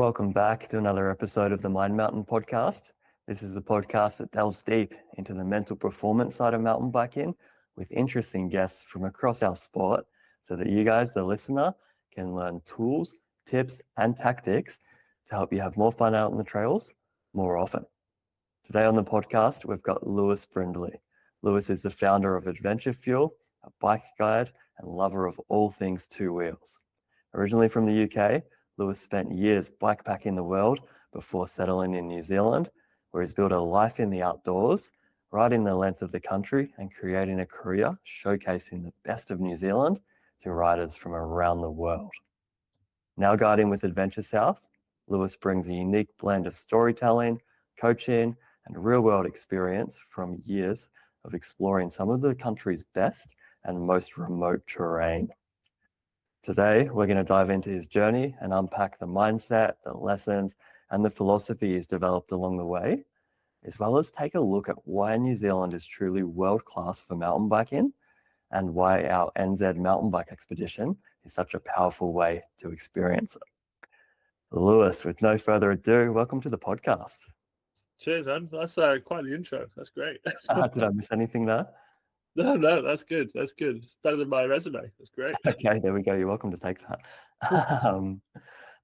Welcome back to another episode of the Mind Mountain podcast. This is the podcast that delves deep into the mental performance side of mountain biking with interesting guests from across our sport so that you guys, the listener, can learn tools, tips, and tactics to help you have more fun out on the trails more often. Today on the podcast, we've got Lewis Brindley. Lewis is the founder of Adventure Fuel, a bike guide and lover of all things two wheels. Originally from the UK, Lewis spent years bikepacking the world before settling in New Zealand, where he's built a life in the outdoors, riding the length of the country and creating a career showcasing the best of New Zealand to riders from around the world. Now guiding with Adventure South, Lewis brings a unique blend of storytelling, coaching, and real-world experience from years of exploring some of the country's best and most remote terrain. Today, we're going to dive into his journey and unpack the mindset, the lessons, and the philosophy he's developed along the way, as well as take a look at why New Zealand is truly world-class for mountain biking and why our NZ mountain bike expedition is such a powerful way to experience it. Lewis, with no further ado, welcome to the podcast. Cheers, man. That's quite the intro. That's great. Did I miss anything there? No, that's good. That's good. It's better than my resume. That's great. Okay, there we go. You're welcome to take that.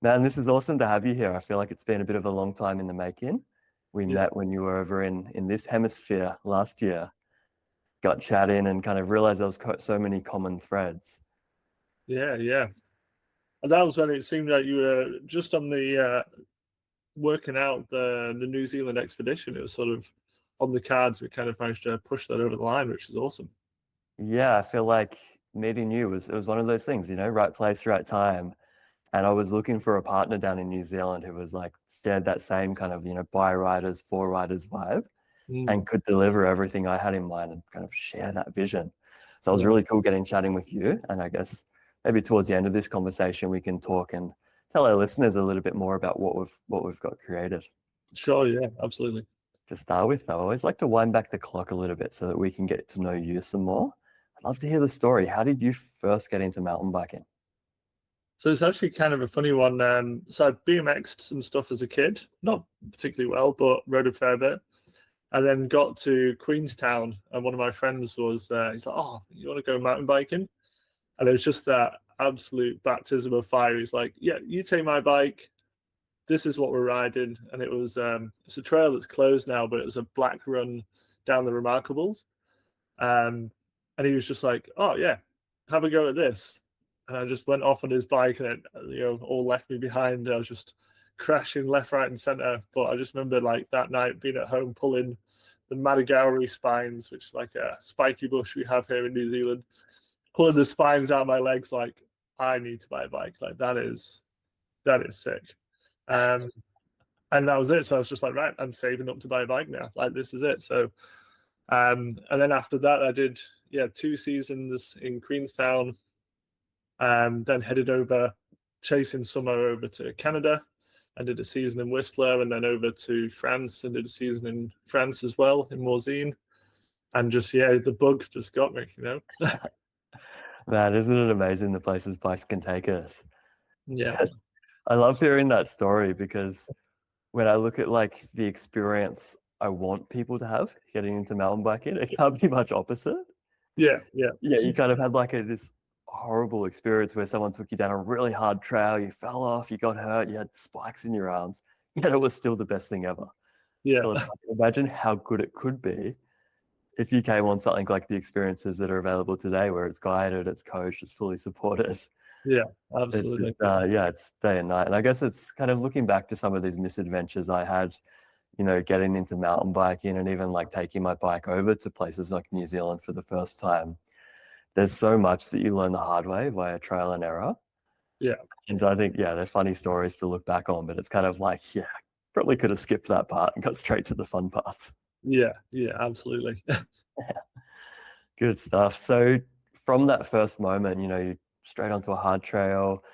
Man, this is awesome to have you here. I feel like it's been a bit of a long time in the making. We met when you were over in this hemisphere last year, got chatting and kind of realized there was so many common threads. Yeah. And that was when it seemed like you were just on the working out the New Zealand expedition. It was sort of on the cards. We kind of managed to push that over the line, which is awesome. Yeah, I feel like meeting you was one of those things, right place, right time. And I was looking for a partner down in New Zealand who was like shared that same kind of, by riders, for riders vibe and could deliver everything I had in mind and kind of share that vision. So it was really cool chatting with you. And I guess maybe towards the end of this conversation, we can talk and tell our listeners a little bit more about what we've got created. Sure, yeah, absolutely. To start with, though, I always like to wind back the clock a little bit so that we can get to know you some more. I'd love to hear the story. How did you first get into mountain biking? So it's actually kind of a funny one. So I BMX'd some stuff as a kid, not particularly well, but rode a fair bit. And then got to Queenstown, and one of my friends was, he's like, "Oh, you want to go mountain biking?" And it was just that absolute baptism of fire. He's like, "Yeah, you take my bike. This is what we're riding." And it was it's a trail that's closed now, but it was a black run down the Remarkables. And he was just like, "Oh yeah, have a go at this." And I just went off on his bike, and it all left me behind. I was just crashing left, right, and center. But I just remember like that night being at home pulling the Madagascar spines, which is like a spiky bush we have here in New Zealand, pulling the spines out of my legs. Like, I need to buy a bike. Like that is sick. And that was it. So I was just like, right, I'm saving up to buy a bike now. Like, this is it. So, and then after that, I did, 2 seasons in Queenstown, then headed over, chasing summer over to Canada, and did a season in Whistler, and then over to France and did a season in France as well, in Morzine. And just, the bug just got me, Man, isn't it amazing the places bikes can take us? Yeah. I love hearing that story because when I look at like the experience I want people to have getting into mountain biking, it can't be much opposite. Yeah. You kind of had like this horrible experience where someone took you down a really hard trail, you fell off, you got hurt, you had spikes in your arms, yet it was still the best thing ever. Yeah. So imagine how good it could be if you came on something like the experiences that are available today, where it's guided, it's coached, it's fully supported. Yeah, absolutely. It's day and night. And I guess it's kind of looking back to some of these misadventures I had, getting into mountain biking and even like taking my bike over to places like New Zealand for the first time. There's so much that you learn the hard way via trial and error. Yeah. And I think, they're funny stories to look back on, but it's kind of like, probably could have skipped that part and got straight to the fun parts. Yeah, absolutely. Good stuff. So from that first moment, you straight onto a hard trail,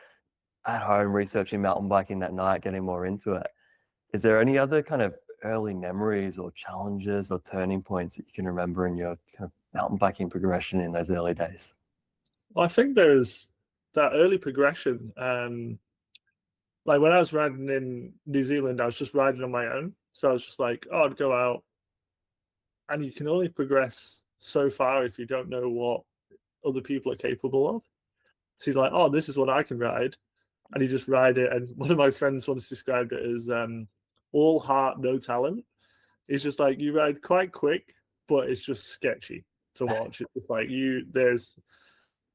at home researching mountain biking that night, getting more into it. Is there any other kind of early memories or challenges or turning points that you can remember in your kind of mountain biking progression in those early days? Well, I think there's that early progression. like when I was riding in New Zealand, I was just riding on my own. So I was just like, oh, I'd go out, and you can only progress so far if you don't know what other people are capable of. So you're like, oh, this is what I can ride, and you just ride it. And one of my friends once described it as all heart, no talent. It's just like you ride quite quick, but it's just sketchy to watch. It's just like there's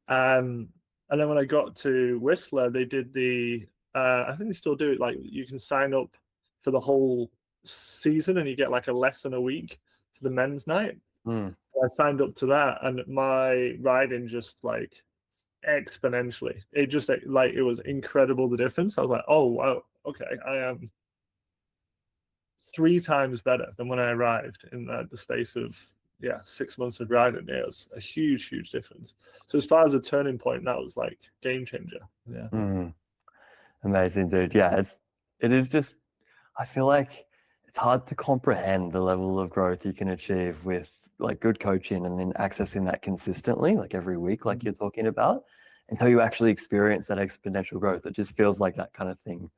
and then when I got to Whistler, they did I think they still do it. Like you can sign up for the whole season, and you get like a lesson a week for the men's night. Mm. I signed up to that, and my riding just like exponentially. It just like it was incredible the difference. I was like, oh wow, okay, I am 3 times better than when I arrived in the space of 6 months of riding. It was a huge difference. So as far as a turning point, that was like game changer. Yeah. Mm. Amazing, dude. Yeah, it is just, I feel like it's hard to comprehend the level of growth you can achieve with like good coaching and then accessing that consistently, like every week, like you're talking about, until you actually experience that exponential growth. It just feels like that kind of thing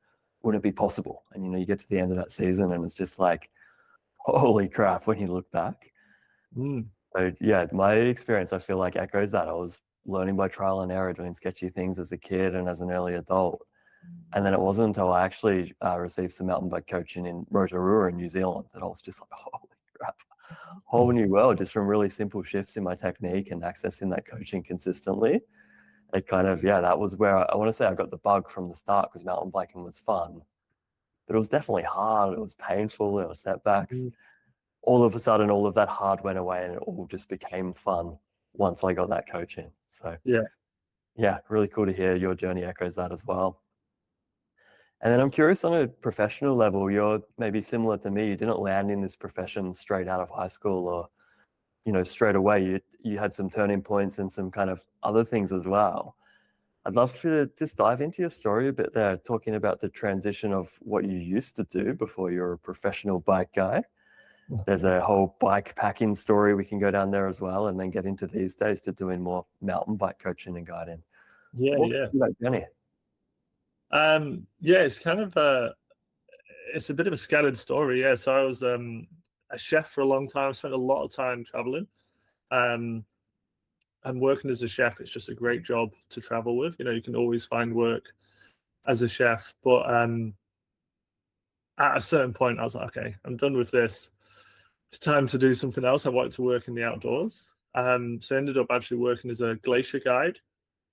wouldn't be possible. And you get to the end of that season and it's just like, holy crap, when you look back. Mm. So yeah, my experience, I feel like echoes that. I was learning by trial and error, doing sketchy things as a kid and as an early adult. And then it wasn't until I actually received some mountain bike coaching in Rotorua in New Zealand that I was just like, holy crap, whole new world, just from really simple shifts in my technique and accessing that coaching consistently. It kind of, that was where I want to say I got the bug from the start, because mountain biking was fun, but it was definitely hard. It was painful. There were setbacks. All of a sudden, all of that hard went away and it all just became fun once I got that coaching. So yeah, really cool to hear your journey echoes that as well. And then I'm curious, on a professional level, you're maybe similar to me. You didn't land in this profession straight out of high school or, straight away. You had some turning points and some kind of other things as well. I'd love to just dive into your story a bit there, talking about the transition of what you used to do before you were a professional bike guy. There's a whole bike packing story we can go down there as well, and then get into these days to doing more mountain bike coaching and guiding. Walk me through that journey. It's kind of it's a bit of a scattered story. Yeah, so I was a chef for a long time. Spent a lot of time traveling. And working as a chef, it's just a great job to travel with. You can always find work as a chef. But at a certain point, I was like, okay, I'm done with this. It's time to do something else. I wanted to work in the outdoors. So I ended up actually working as a glacier guide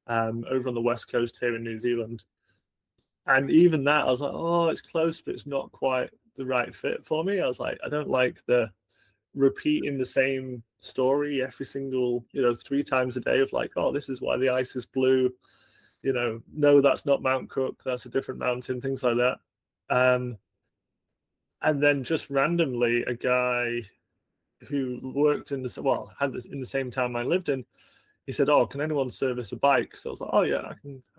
over on the west coast here in New Zealand. And even that, I was like, oh, it's close, but it's not quite the right fit for me. I was like, I don't like the repeating the same story every single, 3 times a day of like, oh, this is why the ice is blue. No, that's not Mount Cook. That's a different mountain, things like that. And then just randomly, a guy who worked in the same town I lived in, he said, oh, can anyone service a bike? So I was like, oh yeah,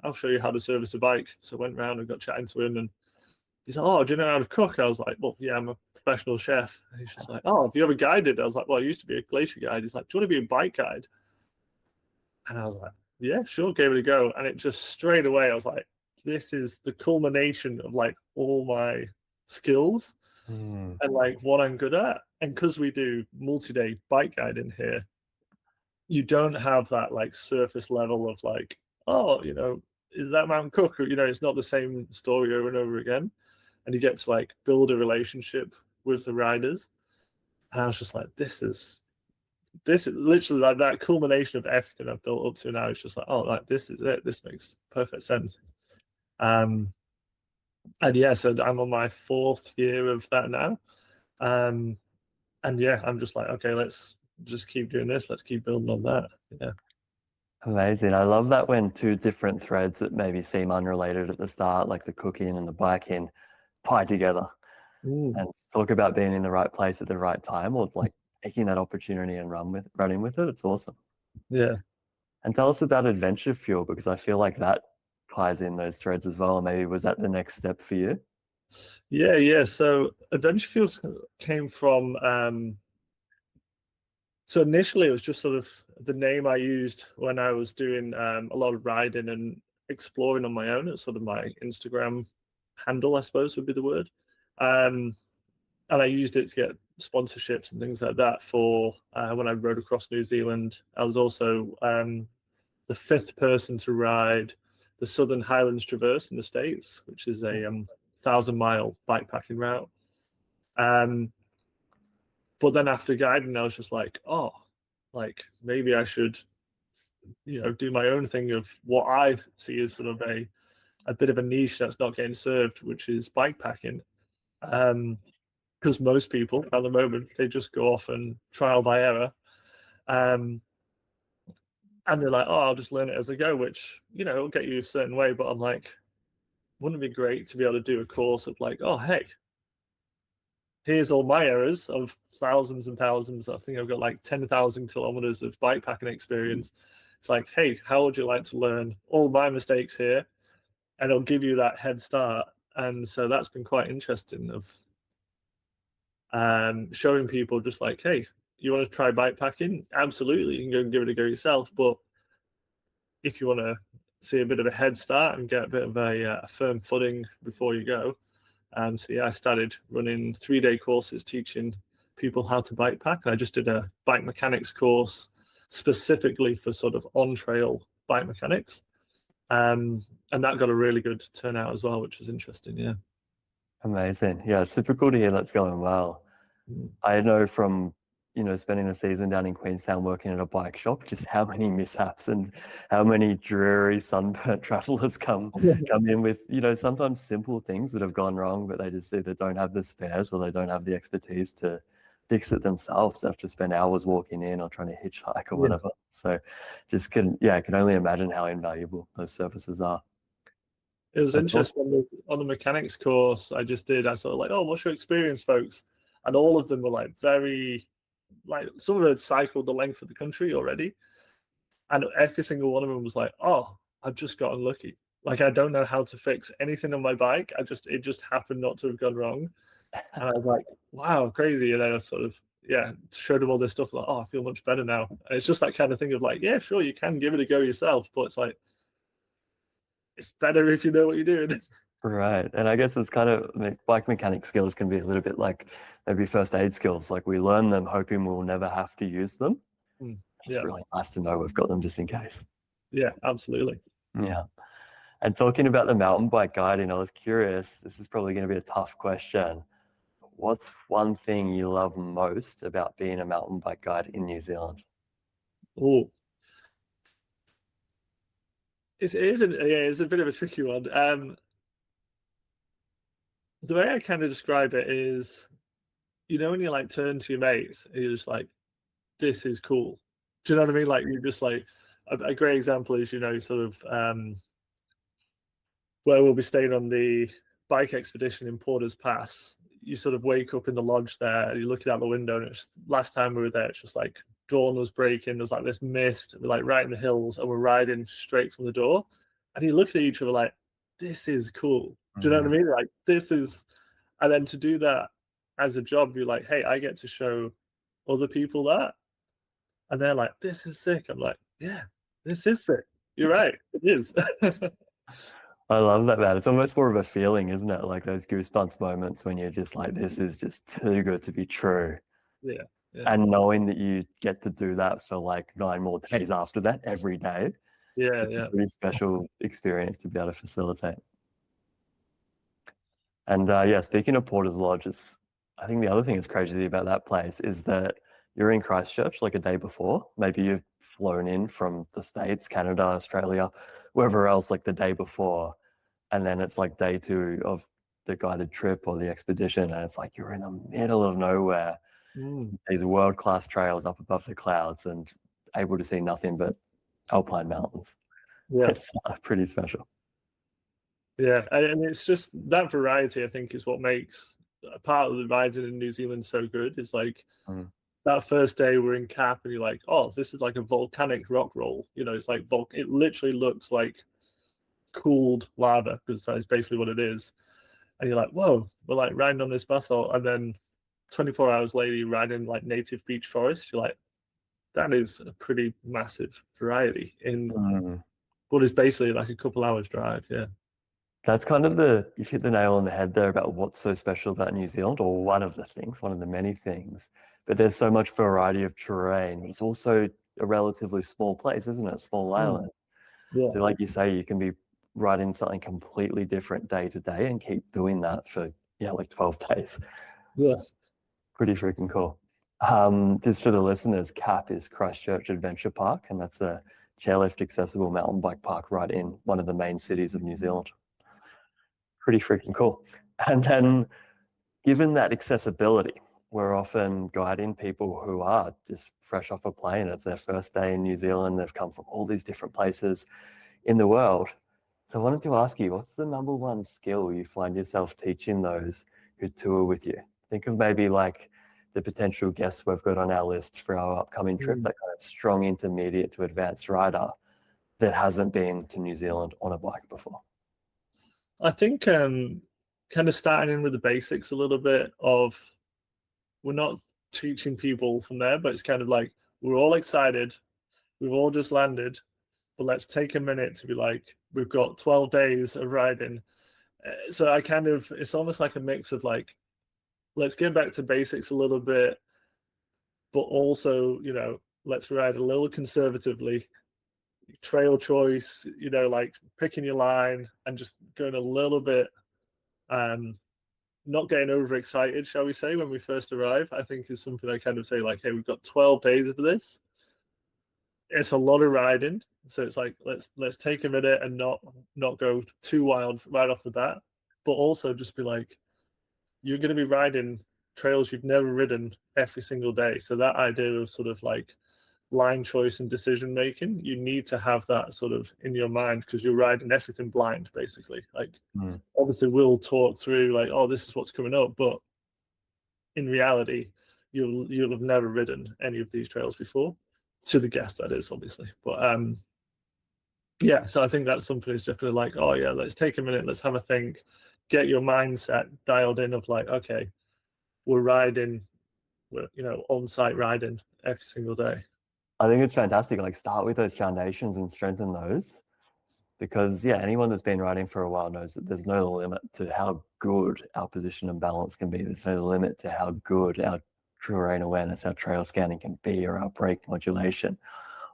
I'll show you how to service a bike. So I went around and got chatting to him, and he's like, oh, do you know how to cook? I was like, well, yeah, I'm a professional chef. And he's just like, oh, have you ever guided? I was like, well, I used to be a glacier guide. He's like, do you want to be a bike guide? And I was like, yeah, sure, gave it a go. And it just straight away, I was like, this is the culmination of like all my skills and like what I'm good at. And because we do multi-day bike guiding here, you don't have that like surface level of like, oh, is that Mount Cook? Or, it's not the same story over and over again. And you get to like build a relationship with the riders. And I was just like, this is literally like that culmination of everything I've built up to now. It's just like, oh, like this is it. This makes perfect sense. And yeah, so I'm on my 4th year of that now. And yeah, I'm just like, okay, let's just keep doing this. Let's keep building on that. Yeah. Amazing. I love that when two different threads that maybe seem unrelated at the start, like the cooking and the biking, tie together. And talk about being in the right place at the right time, or like taking that opportunity and running with it. It's awesome. Yeah. And tell us about Adventure Fuel, because I feel like that ties in those threads as well. Maybe was that the next step for you? Yeah. So Adventure Fuels came from so initially it was just sort of the name I used when I was doing a lot of riding and exploring on my own. It's sort of my Instagram handle, I suppose would be the word. And I used it to get sponsorships and things like that for when I rode across New Zealand. I was also the 5th person to ride the Southern Highlands Traverse in the States, which is a 1,000-mile bikepacking route. But then after guiding, I was just like, oh, like maybe I should, do my own thing of what I see as sort of a bit of a niche that's not getting served, which is bikepacking. Because most people at the moment, they just go off and trial by error. And they're like, oh, I'll just learn it as I go, which, it'll get you a certain way. But I'm like, wouldn't it be great to be able to do a course of like, oh, hey, here's all my errors of thousands and thousands. I think I've got like 10,000 kilometers of bikepacking experience. It's like, hey, how would you like to learn all my mistakes here? And it'll give you that head start. And so that's been quite interesting of showing people just like, hey, you want to try bikepacking? Absolutely, you can go and give it a go yourself. But if you want to see a bit of a head start and get a bit of a firm footing before you go, so yeah, I started running 3-day courses teaching people how to bikepack. I just did a bike mechanics course specifically for sort of on-trail bike mechanics. And that got a really good turnout as well, which was interesting, yeah. Amazing. Yeah, super cool to hear that's going well. I know from, spending a season down in Queenstown working at a bike shop, just how many mishaps and how many dreary sunburnt travelers come in with, sometimes simple things that have gone wrong, but they just either don't have the spares or they don't have the expertise to fix it themselves. They have to spend hours walking in or trying to hitchhike or whatever. So I can only imagine how invaluable those services are. It was interesting on the mechanics course I just did. I sort of like, oh, what's your experience, folks? And all of them were like some of them had cycled the length of the country already. And every single one of them was like, oh, I've just got unlucky. Like, I don't know how to fix anything on my bike. It just happened not to have gone wrong. And I was like, wow, crazy. And then I sort of, showed them all this stuff like, oh, I feel much better now. And it's just that kind of thing of like, yeah, sure, you can give it a go yourself. But it's like, it's better if you know what you're doing. Right. And I guess it's kind of bike mechanic skills can be a little bit like maybe first aid skills. Like we learn them hoping we'll never have to use them. It's really nice to know we've got them just in case. Yeah, absolutely. Yeah. And talking about the mountain bike guiding, I was curious, this is probably going to be a tough question. What's one thing you love most about being a mountain bike guide in New Zealand? Oh, it's a bit of a tricky one. The way I kind of describe it is, when you like turn to your mates, you're just like, this is cool. Do you know what I mean? Like, you're just like, a great example is, sort of where we'll be staying on the bike expedition in Porter's Pass. You sort of wake up in the lodge there, you're looking out the window, and last time we were there, it's just like dawn was breaking. There's like this mist. We're like right in the hills, and we're riding straight from the door. And you look at each other like, this is cool. Do you know what I mean? Like, this is, and then to do that as a job, you're like, hey, I get to show other people that. And they're like, this is sick. I'm like, yeah, this is sick. You're right. It is. I love that, man. It's almost more of a feeling, isn't it? Like those goosebumps moments when you're just like, this is just too good to be true. Yeah. And knowing that you get to do that for like 9 more days after that every day. Yeah. It's a pretty special experience to be able to facilitate. And speaking of Porter's Lodge, I think the other thing that's crazy about that place is that you're in Christchurch like a day before. Maybe you've flown in from the States, Canada, Australia, wherever else like the day before. And then it's like day 2 of the guided trip or the expedition. And it's like you're in the middle of nowhere. These world-class trails up above the clouds and able to see nothing but alpine mountains. Yeah. It's pretty special. Yeah, and it's just that variety, I think, is what makes a part of the riding in New Zealand so good. It's like that first day we're in Cap and you're like, oh, this is like a volcanic rock roll. It's like it literally looks like cooled lava, because that is basically what it is. And you're like, whoa, we're like riding on this basalt. And then 24 hours later, you're riding like native beach forest. You're like, that is a pretty massive variety in what is basically like a couple hours drive. Yeah. That's kind of you hit the nail on the head there about what's so special about New Zealand, or one of the things, one of the many things. But there's so much variety of terrain. It's also a relatively small place, isn't it? A small Mm. island. Yeah, So like you say, you can be riding something completely different day to day and keep doing that for, yeah, like 12 days. yeah. Pretty freaking cool. Just for the listeners, CAP is Christchurch Adventure Park, and that's a chairlift accessible mountain bike park right in one of the main cities of New Zealand. Pretty freaking cool. And then, given that accessibility, we're often guiding people who are just fresh off a plane. It's their first day in New Zealand. They've come from all these different places in the world. So I wanted to ask you, what's the number one skill you find yourself teaching those who tour with you? Think of maybe like the potential guests we've got on our list for our upcoming trip, Mm. that kind of strong intermediate to advanced rider that hasn't been to New Zealand on a bike before. I think kind of starting in with the basics a little bit of we're not teaching people from there, but it's kind of like we're all excited, we've all just landed, but let's take a minute to be like, we've got 12 days of riding. So I kind of, it's almost like a mix of like, let's get back to basics a little bit, but also, let's ride a little conservatively, trail choice, like picking your line and just going a little bit, not getting overexcited, shall we say, when we first arrive, I think is something I kind of say like, hey, we've got 12 days of this. It's a lot of riding. So it's like, let's take a minute and not go too wild right off the bat, but also just be like, you're going to be riding trails you've never ridden every single day. So that idea of sort of like line choice and decision making, you need to have that sort of in your mind because you're riding everything blind, basically. Like, obviously, we'll talk through like, oh, this is what's coming up, but in reality, you'll have never ridden any of these trails before, to the guest that is, obviously. But yeah, so I think that's something that's definitely like, oh yeah, let's take a minute, let's have a think, get your mindset dialed in of like, okay, we're riding, we're on-site riding every single day. I think it's fantastic. Like, start with those foundations and strengthen those, because yeah, anyone that's been riding for a while knows that there's no limit to how good our position and balance can be. There's no limit to how good our terrain awareness, our trail scanning can be, or our brake modulation.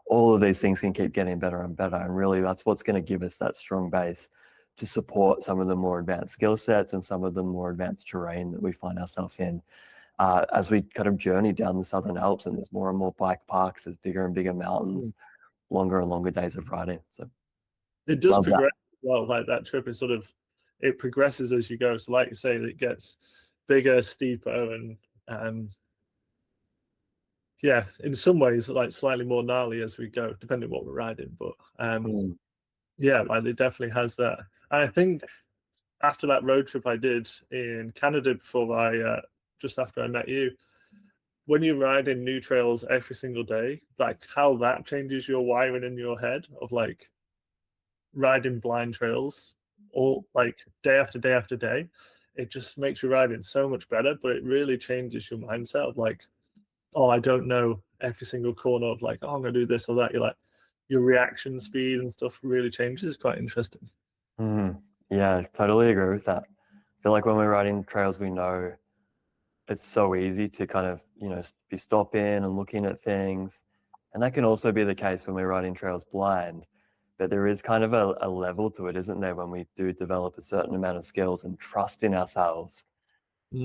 All of these things can keep getting better and better, and really that's what's going to give us that strong base to support some of the more advanced skill sets and some of the more advanced terrain that we find ourselves in as we kind of journey down the Southern Alps, and there's more and more bike parks, there's bigger and bigger mountains, longer and longer days of riding. So it does love that. progress well. Like that trip is sort of, it progresses as you go. So like you say, it gets bigger, steeper, and yeah, in some ways like slightly more gnarly as we go, depending on what we're riding. But yeah, like it definitely has that. And I think after that road trip I did in Canada before just after I met you, when you ride in new trails every single day, like how that changes your wiring in your head of like riding blind trails all like day after day after day, it just makes your riding so much better. But it really changes your mindset of like, oh, I don't know every single corner of like, oh, I'm gonna do this or that. You're like, your reaction speed and stuff really changes. It's quite interesting. Yeah, totally agree with that. I feel like when we're riding trails, we know it's so easy to kind of, be stopping and looking at things. And that can also be the case when we're riding trails blind. But there is kind of a level to it, isn't there, when we do develop a certain amount of skills and trust in ourselves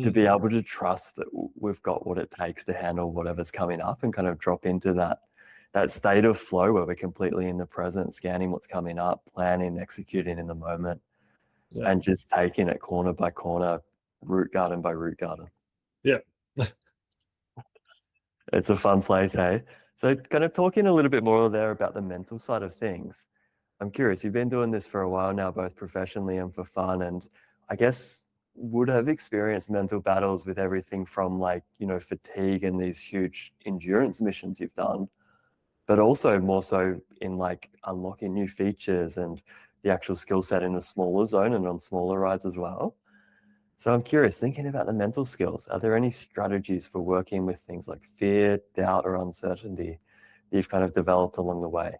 to be able to trust that we've got what it takes to handle whatever's coming up and kind of drop into that state of flow where we're completely in the present, scanning what's coming up, planning, executing in the moment, and just taking it corner by corner, root garden by root garden. Yeah. It's a fun place, hey? So kind of talking a little bit more there about the mental side of things. I'm curious, you've been doing this for a while now, both professionally and for fun, and I guess would have experienced mental battles with everything from like, fatigue and these huge endurance missions you've done, but also more so in like unlocking new features and the actual skill set in a smaller zone and on smaller rides as well. So I'm curious, thinking about the mental skills, are there any strategies for working with things like fear, doubt, or uncertainty that you've kind of developed along the way?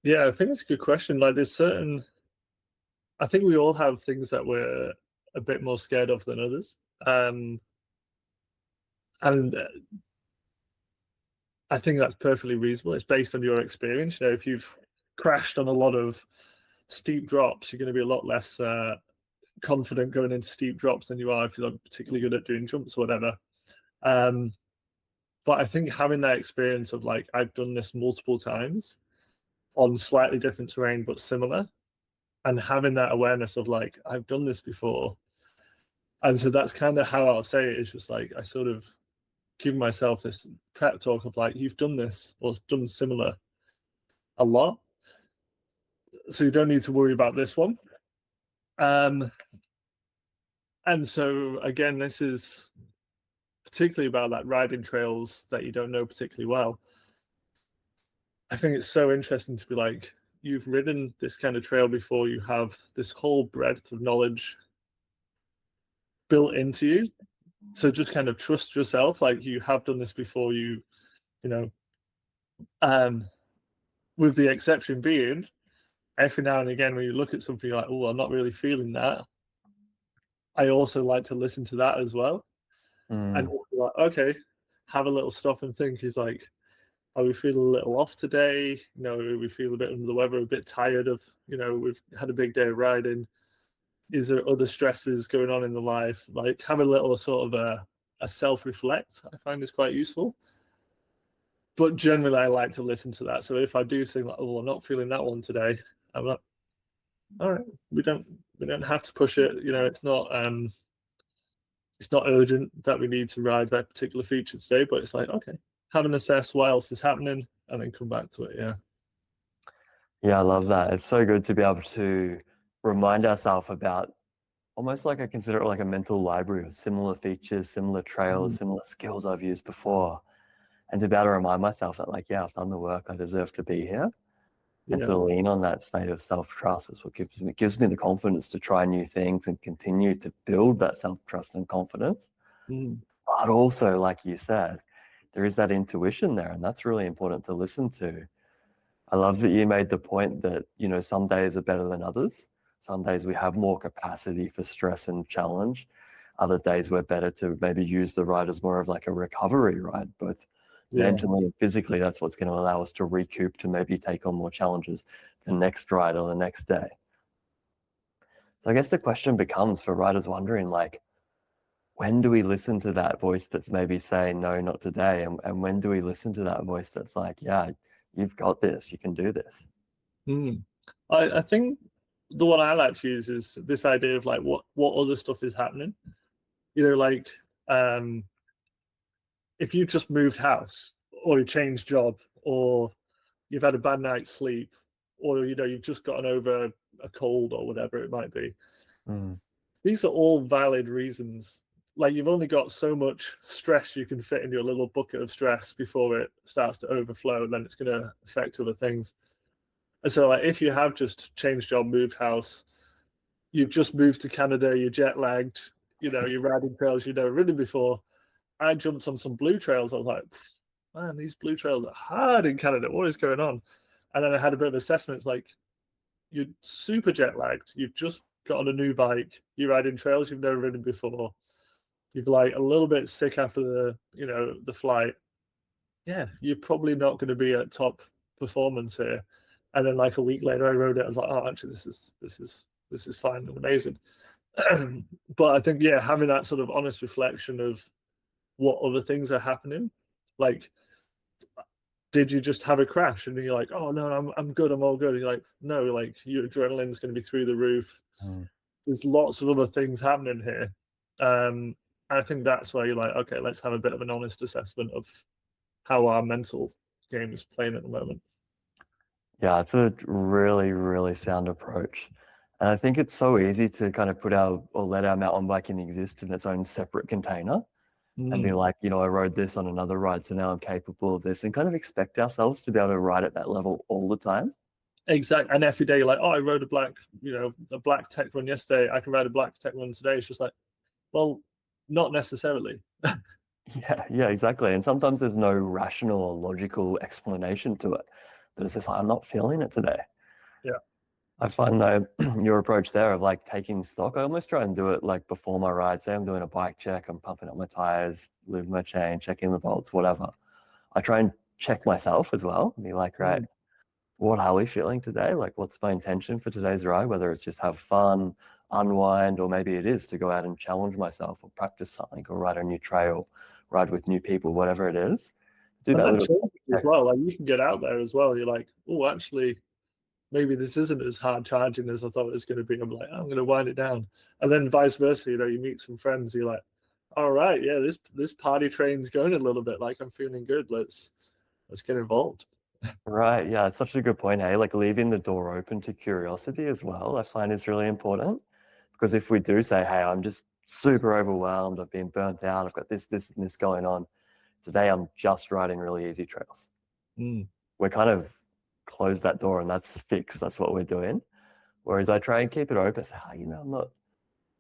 Yeah, I think it's a good question. Like, I think we all have things that we're a bit more scared of than others. And I think that's perfectly reasonable. It's based on your experience. You know, if you've crashed on a lot of steep drops, you're going to be a lot less confident going into steep drops than you are if you're not particularly good at doing jumps or whatever. But I think having that experience of like, I've done this multiple times on slightly different terrain, but similar, and having that awareness of like, I've done this before. And so that's kind of how I'll say it. It's just like, I sort of give myself this pep talk of like, you've done this or done similar a lot. So you don't need to worry about this one. And so again, this is particularly about like riding trails that you don't know particularly well. I think it's so interesting to be like, you've ridden this kind of trail before, you have this whole breadth of knowledge built into you. So just kind of trust yourself, like you have done this before, you know, with the exception being every now and again when you look at something, you're like, oh, I'm not really feeling that. I also like to listen to that as well. And like, okay, have a little stop and think. Is like, are we feeling a little off today? You know, we feel a bit under the weather, a bit tired of, you know, we've had a big day of riding. Is there other stresses going on in the life? Like, have a little sort of a self-reflect, I find is quite useful. But generally, I like to listen to that. So if I do think like, oh, I'm not feeling that one today, I'm like, all right, we don't have to push it. You know, it's not urgent that we need to ride that particular feature today, but it's like, okay, have an assess what else is happening and then come back to it. Yeah, I love that. It's so good to be able to remind ourselves about, almost like I consider it like a mental library of similar features, similar trails, similar skills I've used before. And to be able to remind myself that, like, yeah, I've done the work, I deserve to be here. And to lean on that state of self-trust is what gives me the confidence to try new things and continue to build that self-trust and confidence. But also, like you said, there is that intuition there, and that's really important to listen to. I love that you made the point that, you know, some days are better than others. Some days we have more capacity for stress and challenge. Other days we're better to maybe use the ride as more of like a recovery ride, both mentally and physically. That's what's going to allow us to recoup, to maybe take on more challenges the next ride or the next day. So I guess the question becomes for riders wondering, like, when do we listen to that voice that's maybe saying, no, not today? And when do we listen to that voice that's like, yeah, you've got this, you can do this? I think the one I like to use is this idea of like, what other stuff is happening? You know, like, if you just moved house or you changed job or you've had a bad night's sleep or, you know, you've just gotten over a cold or whatever it might be. These are all valid reasons. Like, you've only got so much stress you can fit in your little bucket of stress before it starts to overflow, and then it's going to affect other things. And so, like, if you have just changed job, moved house, you've just moved to Canada, you're jet lagged, you know, you're riding trails you've never ridden before. I jumped on some blue trails. I was like, man, these blue trails are hard in Canada. What is going on? And then I had a bit of assessment. It's like, you're super jet lagged. You've just got on a new bike. You're riding trails you've never ridden before. You're like a little bit sick after the flight. Yeah, you're probably not going to be at top performance here. And then like a week later, I rode it. I was like, oh, actually, this is fine and amazing. But I think, yeah, having that sort of honest reflection of what other things are happening, like, did you just have a crash and you're like, oh no, I'm good, I'm all good, and you're like, no, like, your adrenaline's going to be through the roof. There's lots of other things happening here. I think that's where you're like, okay, let's have a bit of an honest assessment of how our mental game is playing at the moment. Yeah, it's a really, really sound approach. And I think it's so easy to kind of let our mountain biking exist in its own separate container and be like, you know, I rode this on another ride, so now I'm capable of this, and kind of expect ourselves to be able to ride at that level all the time. Exactly. And every day you're like, oh, I rode a black tech run yesterday, I can ride a black tech run today. It's just like, well, not necessarily. Yeah, exactly. And sometimes there's no rational or logical explanation to it. but it's just like, I'm not feeling it today. Yeah. I find though your approach there of like taking stock, I almost try and do it like before my ride. Say I'm doing a bike check, I'm pumping up my tires, lubing my chain, checking the bolts, whatever. I try and check myself as well and be like, right, what are we feeling today? Like, what's my intention for today's ride? Whether it's just have fun, unwind, or maybe it is to go out and challenge myself or practice something or ride a new trail, ride with new people, whatever it is. Do And that that little changes as check. well. Like you can get out there as well. You're like, oh, actually, maybe this isn't as hard charging as I thought it was going to be. I'm like, I'm going to wind it down. And then vice versa, you know, you meet some friends, you're like, all right, yeah, this party train's going a little bit. Like I'm feeling good. Let's get involved. Right. Yeah, it's such a good point. Hey, like leaving the door open to curiosity as well, I find is really important. Because if we do say, hey, I'm just super overwhelmed, I've been burnt out, I've got this, and this going on. Today I'm just riding really easy trails. We're kind of close that door and that's fixed. That's what we're doing. Whereas I try and keep it open. Say, you know, I'm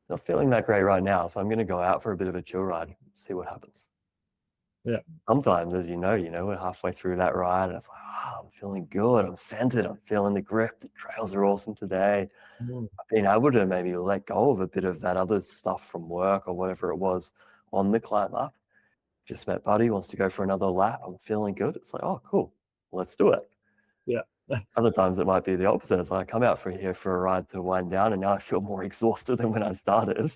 not feeling that great right now. So I'm going to go out for a bit of a chill ride, see what happens. Yeah. Sometimes, as you know, we're halfway through that ride and it's like, I'm feeling good. I'm centered. I'm feeling the grip. The trails are awesome today. I've been able to maybe let go of a bit of that other stuff from work or whatever it was on the climb up. Just met Buddy, wants to go for another lap. I'm feeling good. It's like, oh, cool. Let's do it. Yeah. Other times it might be the opposite. It's like I come out here for a ride to wind down and now I feel more exhausted than when I started.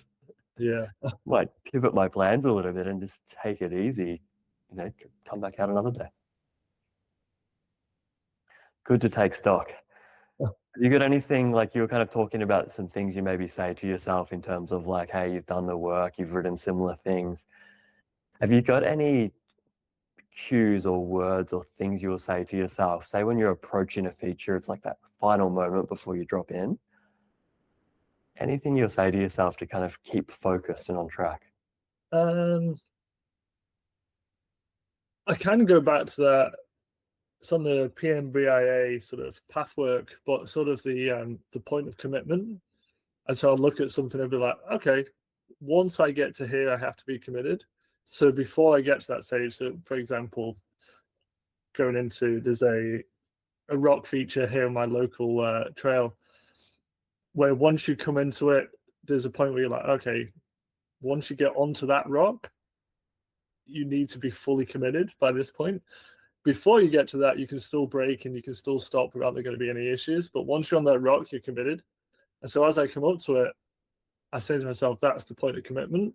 Yeah. Might pivot my plans a little bit and just take it easy, come back out another day. Good to take stock. You got anything, like you were kind of talking about some things you maybe say to yourself in terms of like, hey, you've done the work, you've written similar things. Have you got any cues or words or things you'll say to yourself? Say when you're approaching a feature, it's like that final moment before you drop in. Anything you'll say to yourself to kind of keep focused and on track? I kind of go back to that. It's on the PMBIA sort of path work, but sort of the point of commitment. And so I'll look at something and be like, okay, once I get to here, I have to be committed. So before I get to that stage, so for example, going into, there's a rock feature here on my local trail where once you come into it, there's a point where you're like, okay, once you get onto that rock, you need to be fully committed by this point. Before you get to that, you can still brake and you can still stop without there going to be any issues. But once you're on that rock, you're committed. And so as I come up to it, I say to myself, that's the point of commitment.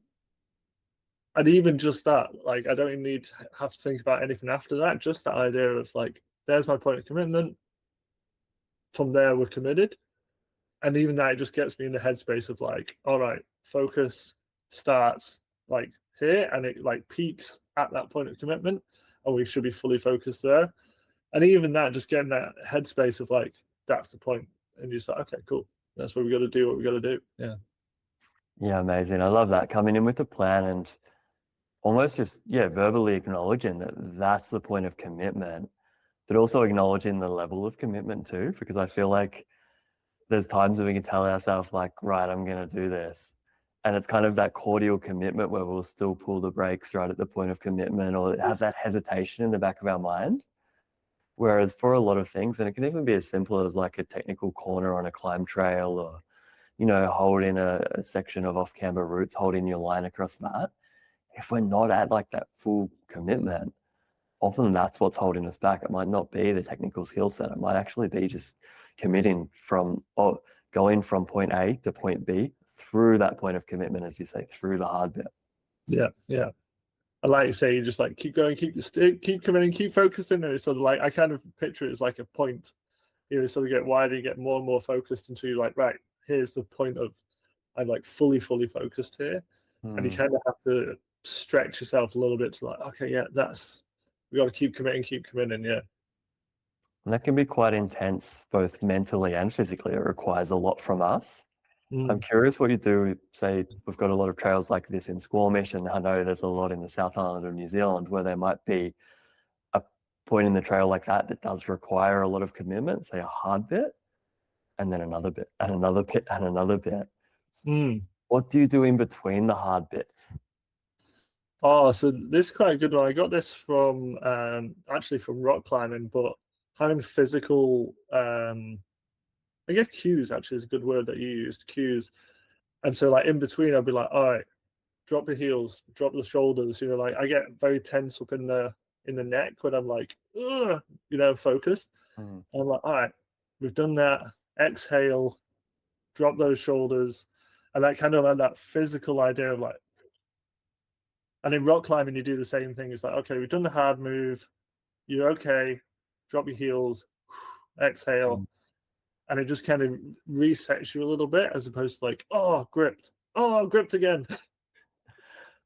And even just that, like, I don't even have to think about anything after that. Just that idea of like, there's my point of commitment. From there, we're committed. And even that, it just gets me in the headspace of like, all right, focus starts like here and it like peaks at that point of commitment. And we should be fully focused there. And even that, just getting that headspace of like, that's the point. And you're just like, okay, cool. That's what we got to do, what we got to do. Yeah. Yeah, amazing. I love that. Coming in with a plan and almost just, verbally acknowledging that that's the point of commitment, but also acknowledging the level of commitment too, because I feel like there's times when we can tell ourselves like, right, I'm going to do this. And it's kind of that cordial commitment where we'll still pull the brakes right at the point of commitment or have that hesitation in the back of our mind. Whereas for a lot of things, and it can even be as simple as like a technical corner on a climb trail or, holding a section of off-camber routes, holding your line across that. If we're not at like that full commitment, often that's what's holding us back. It might not be the technical skill set. It might actually be just committing going from point A to point B through that point of commitment, as you say, through the hard bit. Yeah, yeah. And like you say, you just like keep going, keep committing, keep focusing. And it's sort of like, I kind of picture it as like a point, sort of get wider, you get more and more focused until you're like, right, here's the point of I'm like fully focused here. And you kind of have to stretch yourself a little bit to like, okay, yeah, we got to keep committing, yeah. And that can be quite intense, both mentally and physically. It requires a lot from us. I'm curious what you do. Say we've got a lot of trails like this in Squamish, and I know there's a lot in the South Island of New Zealand where there might be a point in the trail like that does require a lot of commitment, say a hard bit, and then another bit, and another bit, and another bit. What do you do in between the hard bits? Oh, so this is quite a good one. I got this from actually from rock climbing, but having physical, I guess cues actually is a good word that you used, cues. And so like in between, I'd be like, all right, drop the heels, drop the shoulders. You know, like I get very tense up in the neck when I'm like, ugh, you know, focused. Mm. And I'm like, all right, we've done that. Exhale, drop those shoulders, and that kind of like that physical idea of like. And in rock climbing, you do the same thing. It's like, okay, we've done the hard move. You're okay. Drop your heels, exhale, and it just kind of resets you a little bit, as opposed to like, oh, gripped. Oh, I'm gripped again.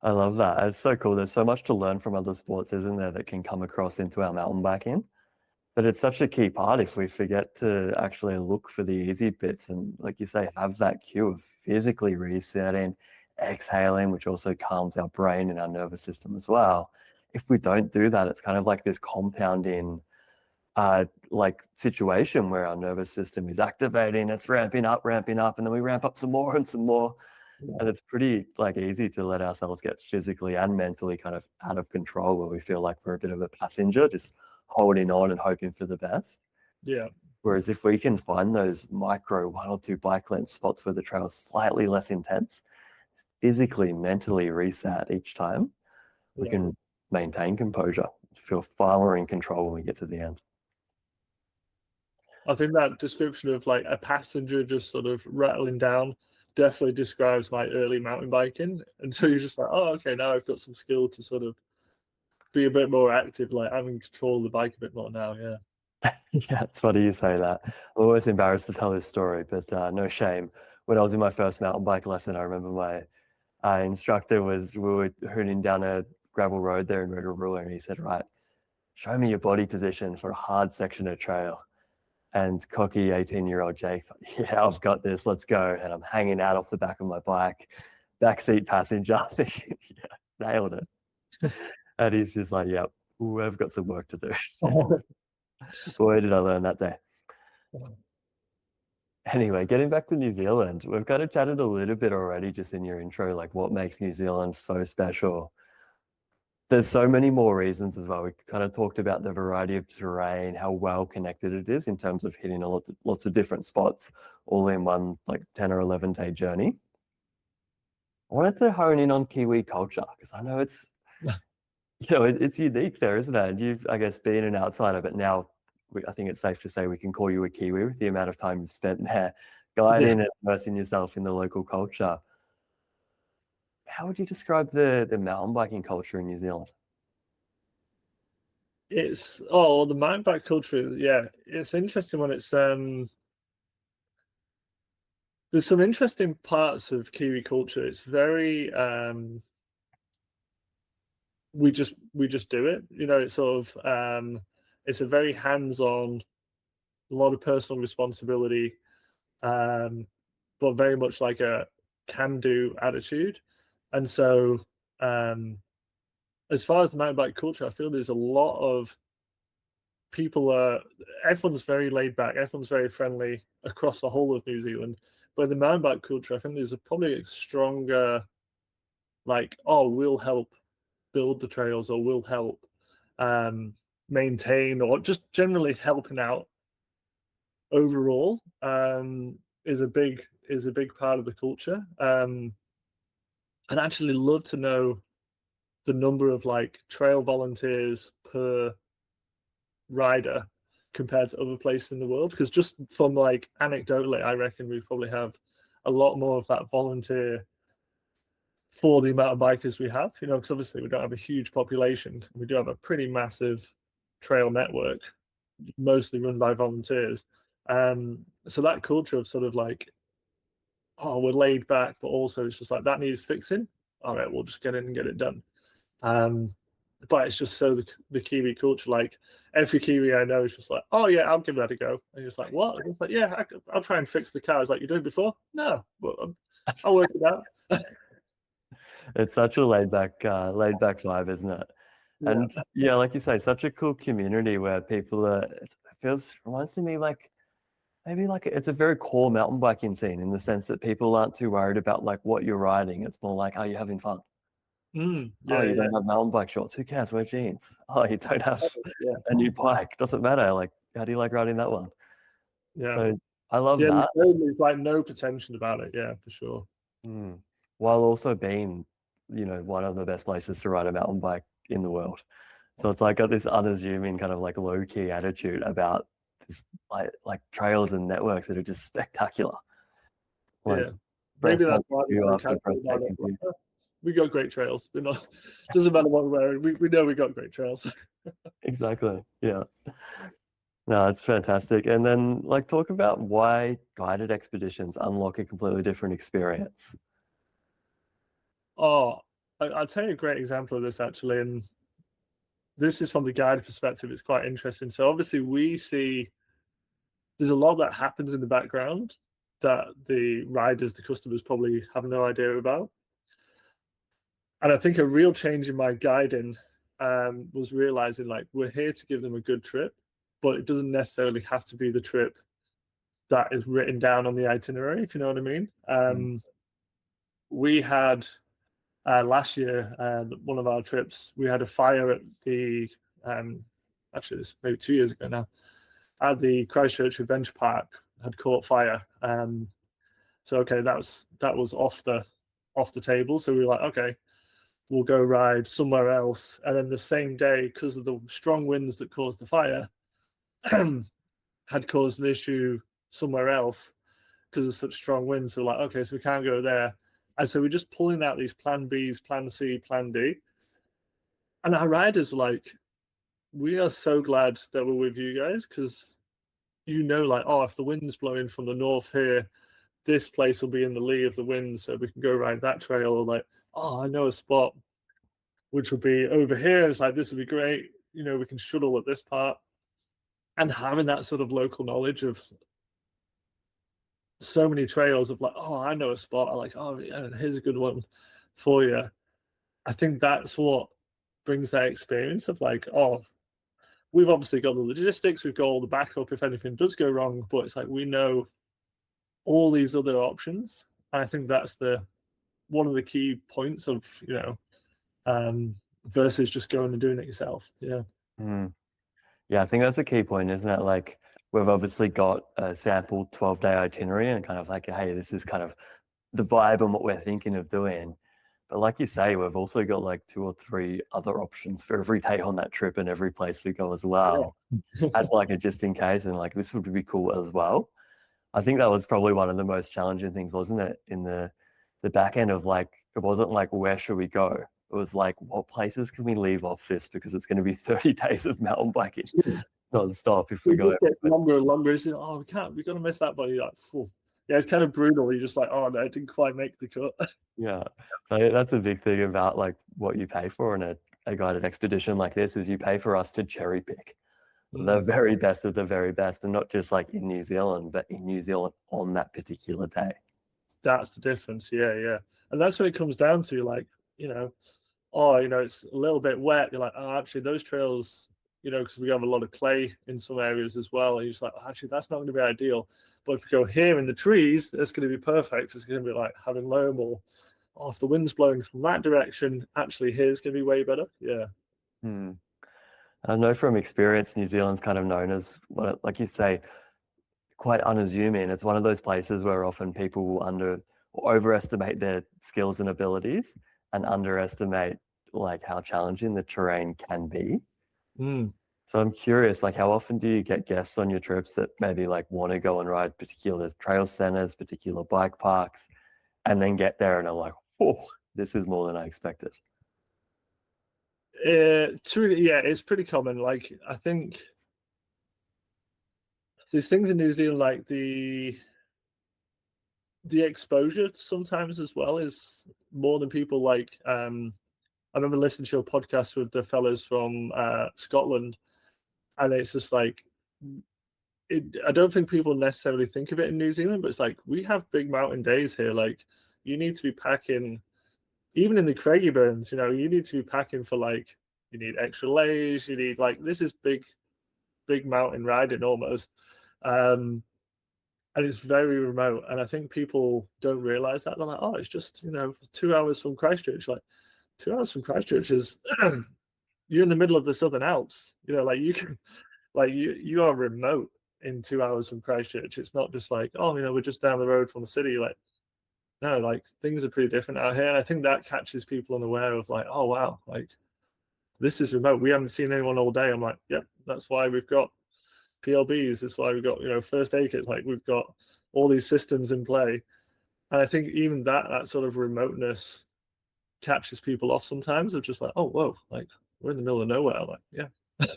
I love that. It's so cool. There's so much to learn from other sports, isn't there, that can come across into our mountain biking. But it's such a key part if we forget to actually look for the easy bits and, like you say, have that cue of physically resetting, exhaling, which also calms our brain and our nervous system as well. If we don't do that, it's kind of like this compounding like situation where our nervous system is activating, it's ramping up, and then we ramp up some more and some more. And it's pretty like easy to let ourselves get physically and mentally kind of out of control, where we feel like we're a bit of a passenger, just holding on and hoping for the best. Yeah. Whereas if we can find those micro 1 or 2 bike length spots where the trail is slightly less intense, physically, mentally reset each time, we can maintain composure, feel far more in control when we get to the end. I think that description of like a passenger just sort of rattling down definitely describes my early mountain biking. And so you're just like, oh, okay, now I've got some skill to sort of be a bit more active, like I'm in control of the bike a bit more now. Yeah. Yeah, it's funny you say that. I'm always embarrassed to tell this story, but no shame. When I was in my first mountain bike lesson, I remember my instructor we were hooning down a gravel road there in Rotorua, and he said, right, show me your body position for a hard section of trail. And cocky 18-year-old Jake thought, yeah, I've got this, let's go. And I'm hanging out off the back of my bike, backseat passenger, thinking, yeah, nailed it. And he's just like, yep, we've got some work to do. Boy, did I learn that day. Anyway, getting back to New Zealand, we've kind of chatted a little bit already just in your intro, like what makes New Zealand so special. There's so many more reasons as well. We kind of talked about the variety of terrain, how well connected it is in terms of hitting lots of different spots, all in one like 10 or 11 day journey. I wanted to hone in on Kiwi culture because I know it's, it's unique there, isn't it? And you've, I guess, been an outsider, but now I think it's safe to say we can call you a Kiwi with the amount of time you've spent there guiding and immersing yourself in the local culture. How would you describe the mountain biking culture in New Zealand? It's the mountain bike culture. Yeah, it's interesting when it's there's some interesting parts of Kiwi culture. It's very we just do it. You know, it's sort of it's a very hands-on, a lot of personal responsibility, but very much like a can-do attitude. And so as far as the mountain bike culture, I feel there's a lot of everyone's very laid back, everyone's very friendly across the whole of New Zealand. But in the mountain bike culture, I think there's probably a stronger, like, oh, we'll help build the trails, or we'll help maintain, or just generally helping out overall is a big part of the culture. I'd actually love to know the number of like trail volunteers per rider compared to other places in the world, because just from like anecdotally, I reckon we probably have a lot more of that volunteer for the amount of bikers we have, because obviously we don't have a huge population. We do have a pretty massive trail network, mostly run by volunteers. So that culture of sort of like, oh, we're laid back, but also it's just like that needs fixing. All right, we'll just get in and get it done. But it's just so the Kiwi culture, like every Kiwi I know is just like, oh yeah, I'll give that a go. And you're just like, what? And it's like, yeah, I'll try and fix the car. It's like, you did it before? No, but I'll work it out. It's such a laid back vibe, isn't it? And yeah, like you say, such a cool community where people reminds me like maybe like it's a very core mountain biking scene in the sense that people aren't too worried about like what you're riding. It's more like, are you having fun? You don't have mountain bike shorts. Who cares? Wear jeans. Oh, you don't have a new bike. Doesn't matter. Like how do you like riding that one? Yeah. So I love Yeah, that. there's like no pretension about it. Yeah, for sure. While also being, one of the best places to ride a mountain bike in the world. So it's like got this unassuming kind of like low key attitude about this like trails and networks that are just spectacular. Like Yeah. Maybe that's breathtaking why we're view so after casual about it. breathtaking view. We got great trails. We're not doesn't matter what we're wearing. We know we got great trails. Exactly. Yeah. No, it's fantastic. And then like talk about why guided expeditions unlock a completely different experience. Oh, I'll tell you a great example of this actually, and this is from the guide perspective. It's quite interesting. So obviously we see there's a lot that happens in the background that the riders, the customers probably have no idea about. And I think a real change in my guiding was realizing like we're here to give them a good trip, but it doesn't necessarily have to be the trip that is written down on the itinerary, if you know what I mean. We had last year, one of our trips, we had a fire at the, actually, this maybe 2 years ago now, at the Christchurch Adventure Park had caught fire. So okay, that was off the table. So we were like, okay, we'll go ride somewhere else. And then the same day, because of the strong winds that caused the fire, had caused an issue somewhere else because of such strong winds. So we're like, okay, so we can't go there. And so we're just pulling out these plan Bs, plan C, plan D. And our riders were like, we are so glad that we're with you guys because like, oh, if the wind's blowing from the north here, this place will be in the lee of the wind, so we can go ride that trail. Or like, oh, I know a spot which will be over here. It's like, this would be great. We can shuttle at this part. And having that sort of local knowledge of so many trails of like, oh, I know a spot. I like, oh, yeah, here's a good one for you. I think that's what brings that experience of like, oh, we've obviously got the logistics, we've got all the backup if anything does go wrong, but it's like we know all these other options. And I think that's one of the key points of versus just going and doing it yourself. Yeah. Yeah, I think that's a key point, isn't it? Like we've obviously got a sample 12-day itinerary and kind of like, hey, this is kind of the vibe and what we're thinking of doing. But like you say, we've also got like 2 or 3 other options for every day on that trip and every place we go as well. As like a just in case, and like this would be cool as well. I think that was probably one of the most challenging things, wasn't it? In the back end of like, it wasn't like where should we go? It was like what places can we leave off this because it's going to be 30 days of mountain biking non-stop if we go. It just gets longer and longer. It's like, oh, we can't. We're gonna miss that, but you're like, phew. Yeah, it's kind of brutal. You're just like, oh no, it didn't quite make the cut. Yeah, so that's a big thing about like what you pay for in a guided expedition like this is you pay for us to cherry pick the very best of the very best, and not just like in New Zealand, but in New Zealand on that particular day. That's the difference. Yeah. And that's what it comes down to. Like, it's a little bit wet. You're like, oh, actually, those trails, because we have a lot of clay in some areas as well. And you're just like, oh, actually, that's not going to be ideal. But if we go here in the trees, that's going to be perfect. It's going to be like having loam, or if the wind's blowing from that direction, actually, here's going to be way better. Yeah. I know from experience, New Zealand's kind of known as, like you say, quite unassuming. It's one of those places where often people will overestimate their skills and abilities and underestimate like how challenging the terrain can be. So I'm curious, like how often do you get guests on your trips that maybe like want to go and ride particular trail centers, particular bike parks, and then get there and are like, oh, this is more than I expected? It's pretty common. Like, I think there's things in New Zealand like the exposure sometimes as well is more than people like. I remember listening to a podcast with the fellas from Scotland, and it's just like, I don't think people necessarily think of it in New Zealand, but it's like we have big mountain days here. Like, you need to be packing, even in the Craigieburns, you need to be packing for like, you need extra layers, you need like, this is big mountain riding almost. And it's very remote. And I think people don't realize that. They're like, oh, it's just, 2 hours from Christchurch. Like, 2 hours from Christchurch is, you're in the middle of the Southern Alps. Like you can, like you are remote in 2 hours from Christchurch. It's not just like, oh, we're just down the road from the city. Like, no, like things are pretty different out here. And I think that catches people unaware of like, oh wow, like this is remote. We haven't seen anyone all day. I'm like, yep, that's why we've got PLBs. That's why we've got, first aid kits. Like we've got all these systems in play. And I think even that sort of remoteness catches people off sometimes of just like, oh, whoa, like we're in the middle of nowhere. Like, yeah.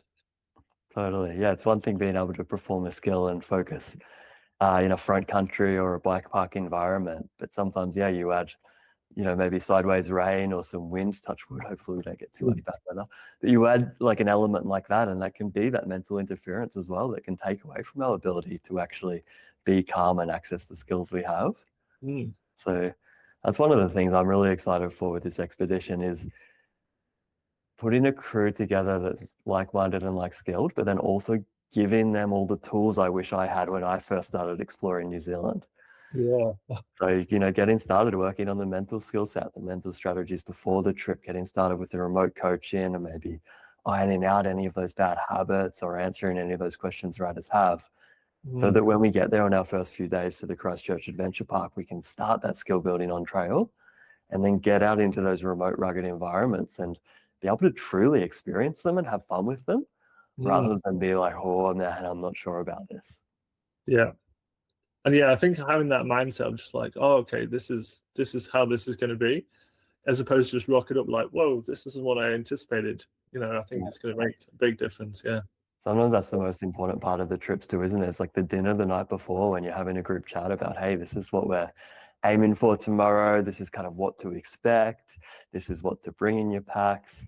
Totally. Yeah, it's one thing being able to perform a skill and focus in a front country or a bike park environment. But sometimes, yeah, you add, maybe sideways rain or some wind, touch wood. Hopefully we don't get too much bad weather. But you add like an element like that, and that can be that mental interference as well that can take away from our ability to actually be calm and access the skills we have. So that's one of the things I'm really excited for with this expedition is putting a crew together that's like-minded and like-skilled, but then also giving them all the tools I wish I had when I first started exploring New Zealand. Yeah. So, getting started working on the mental skill set, the mental strategies before the trip, getting started with the remote coaching and maybe ironing out any of those bad habits or answering any of those questions riders have. So that when we get there on our first few days to the Christchurch Adventure Park, we can start that skill building on trail and then get out into those remote, rugged environments and be able to truly experience them and have fun with them rather than be like, oh, man, I'm not sure about this. Yeah. And yeah, I think having that mindset of just like, oh, okay, this is how this is going to be, as opposed to just rock it up like, whoa, this isn't what I anticipated. I think it's going to make a big difference. Yeah. Sometimes that's the most important part of the trips too, isn't it? It's like the dinner the night before when you're having a group chat about, hey, this is what we're aiming for tomorrow. This is kind of what to expect. This is what to bring in your packs.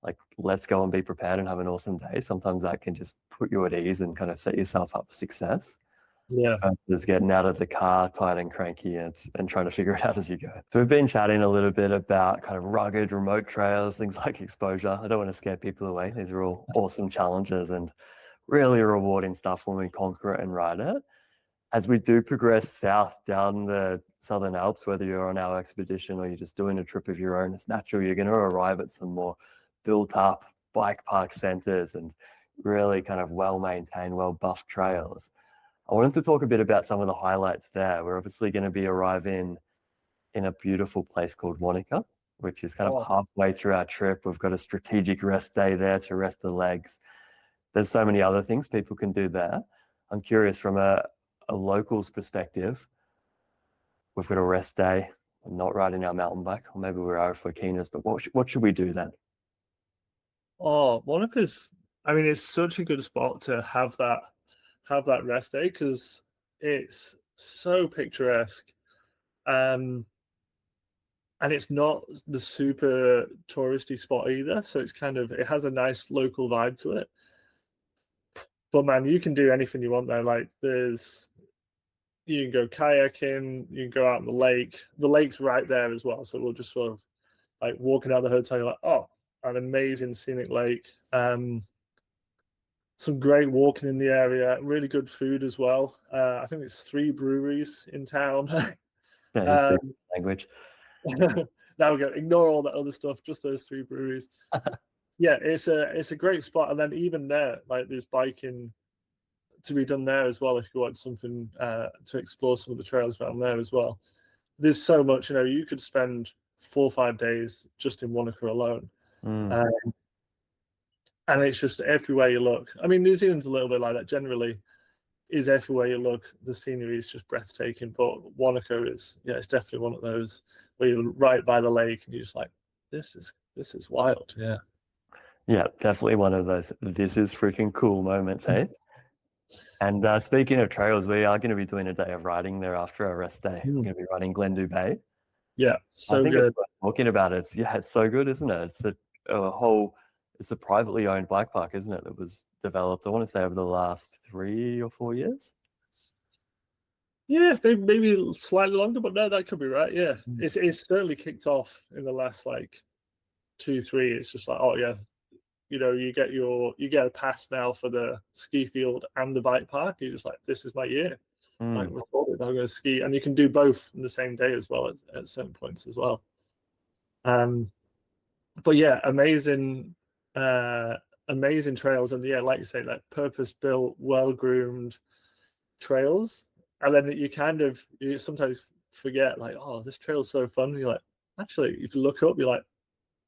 Like, let's go and be prepared and have an awesome day. Sometimes that can just put you at ease and kind of set yourself up for success. Yeah. Versus getting out of the car tight and cranky and trying to figure it out as you go. So we've been chatting a little bit about kind of rugged remote trails, things like exposure. I don't want to scare people away. These are all awesome challenges and really rewarding stuff when we conquer it and ride it. As we do progress south down the Southern Alps, whether you're on our expedition or you're just doing a trip of your own, it's natural you're going to arrive at some more built up bike park centers and really kind of well-maintained, well-buffed trails. I wanted to talk a bit about some of the highlights there. We're obviously going to be arriving in a beautiful place called Wanaka, which is kind of halfway through our trip. We've got a strategic rest day there to rest the legs. There's so many other things people can do there. I'm curious from a local's perspective, we've got a rest day. We're not riding our mountain bike, or maybe we are if we're keeners, but what should we do then? Oh, Wanaka's, it's such a good spot to have that rest day because it's so picturesque. And it's not the super touristy spot either. So it's it has a nice local vibe to it. But man, you can do anything you want there. Like you can go kayaking, you can go out in the lake. The lake's right there as well. So we'll just sort of like walking out the hotel, you're like, oh, an amazing scenic lake. Some great walking in the area, really good food as well. I think it's 3 breweries in town. Yeah, language. Now we go, ignore all that other stuff, just those 3 breweries. Yeah, it's a great spot. And then even there, like there's biking to be done there as well if you want something to explore some of the trails around there as well. There's so much, you could spend 4 or 5 days just in Wanaka alone. And it's just everywhere you look. New Zealand's a little bit like that generally. Is everywhere you look, the scenery is just breathtaking. But Wanaka is, it's definitely one of those where you're right by the lake and you're just like, this is wild. Yeah. Yeah, definitely one of those. This is freaking cool moments, hey? And speaking of trails, we are going to be doing a day of riding there after our rest day. We're going to be riding Glendu Bay. Yeah, so good. Talking about it, it's so good, isn't it? It's a privately owned bike park, isn't it? That was developed, I want to say, over the last 3 or 4 years. Yeah, maybe slightly longer, but no, that could be right. Yeah, it's certainly kicked off in the last 2, 3. It's just like, oh yeah, you get a pass now for the ski field and the bike park. You're just like, this is my year. Like, I'm going to ski, and you can do both in the same day as well at certain points as well. But yeah, amazing amazing trails, and like you say, like purpose-built, well-groomed trails. And then you sometimes forget, like, oh, this trail's so fun. And you're like, actually, if you look up, you're like,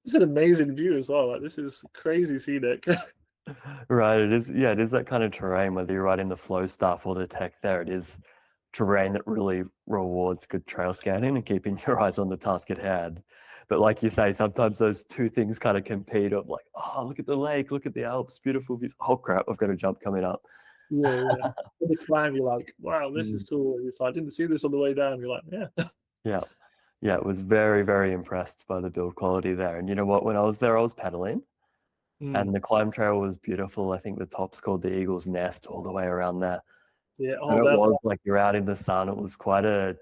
this is an amazing view as well. Like, this is crazy scenic. Right, it is. Yeah, it is that kind of terrain, whether you're riding the flow stuff or the tech there, it is terrain that really rewards good trail scanning and keeping your eyes on the task at hand. But like you say, sometimes those two things kind of compete of like, oh, look at the lake, look at the Alps, beautiful views. Oh crap, I've got a jump coming up. Yeah. When you climb, you're like, wow, this is Mm. cool. It's like, I didn't see this on the way down. You're like, yeah. Yeah. Yeah, it was very, very impressed by the build quality there. And you know what? When I was there, I was pedaling and the climb trail was beautiful. I think the top's called the Eagle's Nest all the way around there. Yeah. And Oh, it was like you're out in the sun. It was quite a,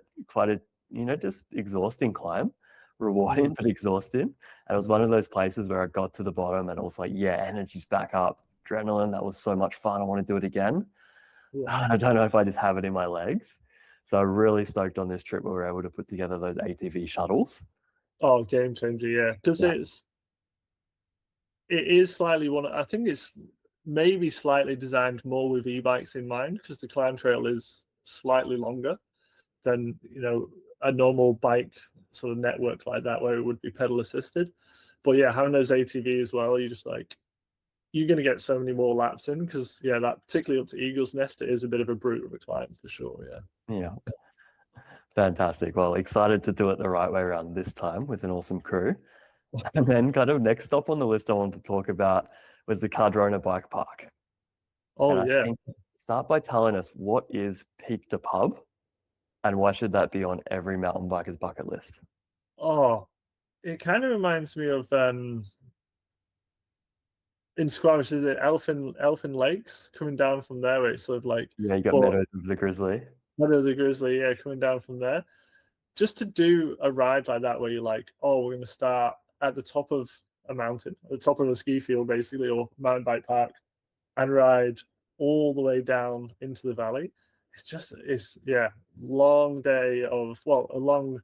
just exhausting climb, rewarding, but exhausting. And it was one of those places where I got to the bottom and I was like, yeah, energy's back up. Adrenaline, that was so much fun. I want to do it again. yeah. I don't know if I just have it in my legs. So I'm really stoked on this trip where we were able to put together those ATV shuttles. Oh, game changer, yeah. Because Yeah. it is slightly I think it's maybe slightly designed more with e-bikes in mind, because the climb trail is slightly longer than a normal bike sort of network like that, where it would be pedal assisted. But yeah, having those ATV as well, you're going to get so many more laps in, because that particularly up to Eagle's Nest, it is a bit of a brute of a climb for sure. Yeah. Fantastic. Well, excited to do it the right way around this time with an awesome crew. And then kind of next stop on the list I wanted to talk about was the Cardrona bike park. Oh, And I yeah. think start by telling us, what is Peak to Pub and why should that be on every mountain biker's bucket list? Oh, it kind of reminds me of in Squamish, is it Elfin Lakes, coming down from there, where it's sort of like, Yeah, you got but Meadows of the Grizzly. Meadow the Grizzly, yeah, coming down from there. Just to do a ride like that, where you're like, oh, we're going to start at the top of a mountain, at the top of a ski field, basically, or mountain bike park, and ride all the way down into the valley. It's long day of, well, a long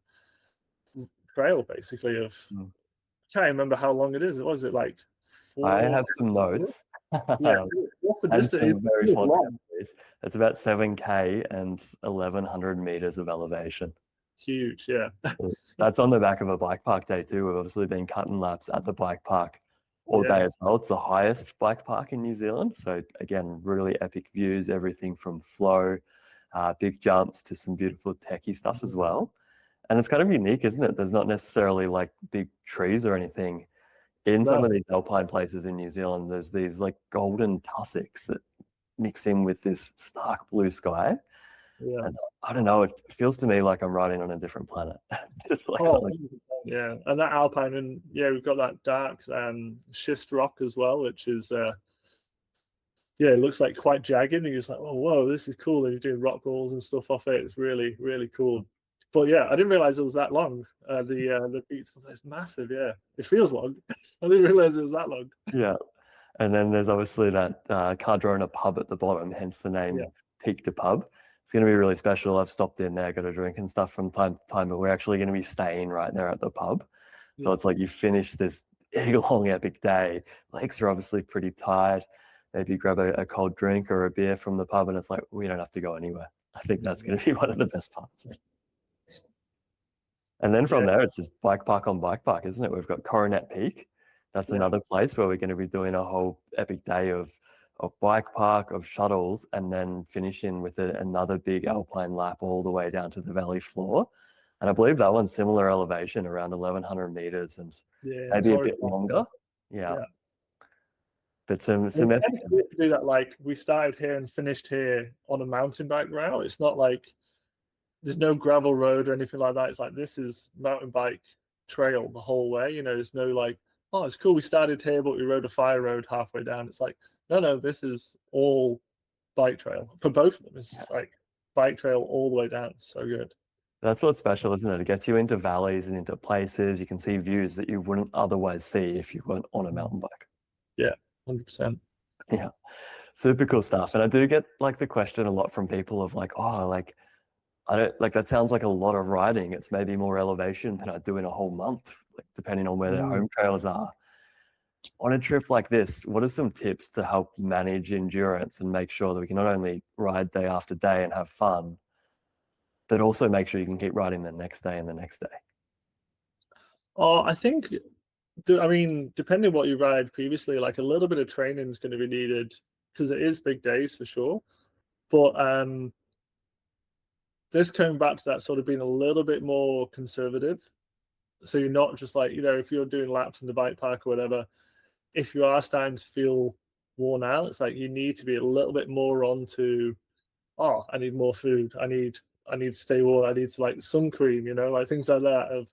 trail, basically, of, I can't remember how long it is. Was it like I 4? have some notes. Yeah, what's the And distance? some very It's fond long. memories. It's about 7K and 1,100 meters of elevation. Huge, yeah. That's on the back of a bike park day too. We've obviously been cutting laps at the bike park all Yeah. day as well. It's the highest bike park in New Zealand. So again, really epic views, everything from flow, big jumps to some beautiful techie stuff as well. And it's kind of unique, isn't it? There's not necessarily like big trees or anything. In some of these alpine places in New Zealand, there's these like golden tussocks that mix in with this stark blue sky. Yeah. And I don't know, it feels to me like I'm riding on a different planet. Just like, yeah. And that alpine, and we've got that dark schist rock as well, which is it looks like quite jagged, and you're just like, oh, whoa, this is cool. And you're doing rock rolls and stuff off it. It's really, really cool. But yeah, I didn't realize it was that long. The beats, it's massive. Yeah, it feels long. I didn't realize it was that long. yeah. And then there's obviously that Cardrona pub at the bottom, hence the name Peak to Pub. It's going to be really special. I've stopped in there, got a drink and stuff from time to time, but we're actually going to be staying right there at the pub. So it's like you finish this big, long, epic day. Legs are obviously pretty tired. Maybe grab a cold drink or a beer from the pub, and it's like, we don't have to go anywhere. I think that's going to be one of the best parts. And then from there, it's just bike park on bike park, isn't it? We've got Coronet Peak. That's another place where we're going to be doing a whole epic day of bike park, of shuttles, and then finishing with another big alpine lap all the way down to the valley floor. And I believe that one's similar elevation, around 1,100 meters, and maybe a bit longer. Yeah. But some to do that, like we started here and finished here on a mountain bike route. It's not like there's no gravel road or anything like that. It's like, this is mountain bike trail the whole way. There's no like, oh, it's cool, we started here, but we rode a fire road halfway down. It's like, no, this is all bike trail for both of them. It's just like bike trail all the way down. It's so good. That's what's special, isn't it? It gets you into valleys and into places. You can see views that you wouldn't otherwise see if you weren't on a mountain bike. Yeah, 100%. Yeah, super cool stuff. And I do get like the question a lot from people of like, oh, like, I don't like, that sounds like a lot of riding. It's maybe more elevation than I do in a whole month, like depending on where their home trails are. On a trip like this, what are some tips to help manage endurance and make sure that we can not only ride day after day and have fun, but also make sure you can keep riding the next day and the next day? Oh, I think, I mean, depending what you ride previously, like a little bit of training is going to be needed because it is big days for sure. But this coming back to that sort of being a little bit more conservative. So you're not just like, if you're doing laps in the bike park or whatever, if you are starting to feel worn out, it's like you need to be a little bit more on to, oh, I need more food. I need to stay warm. I need to like sun cream, like things like that.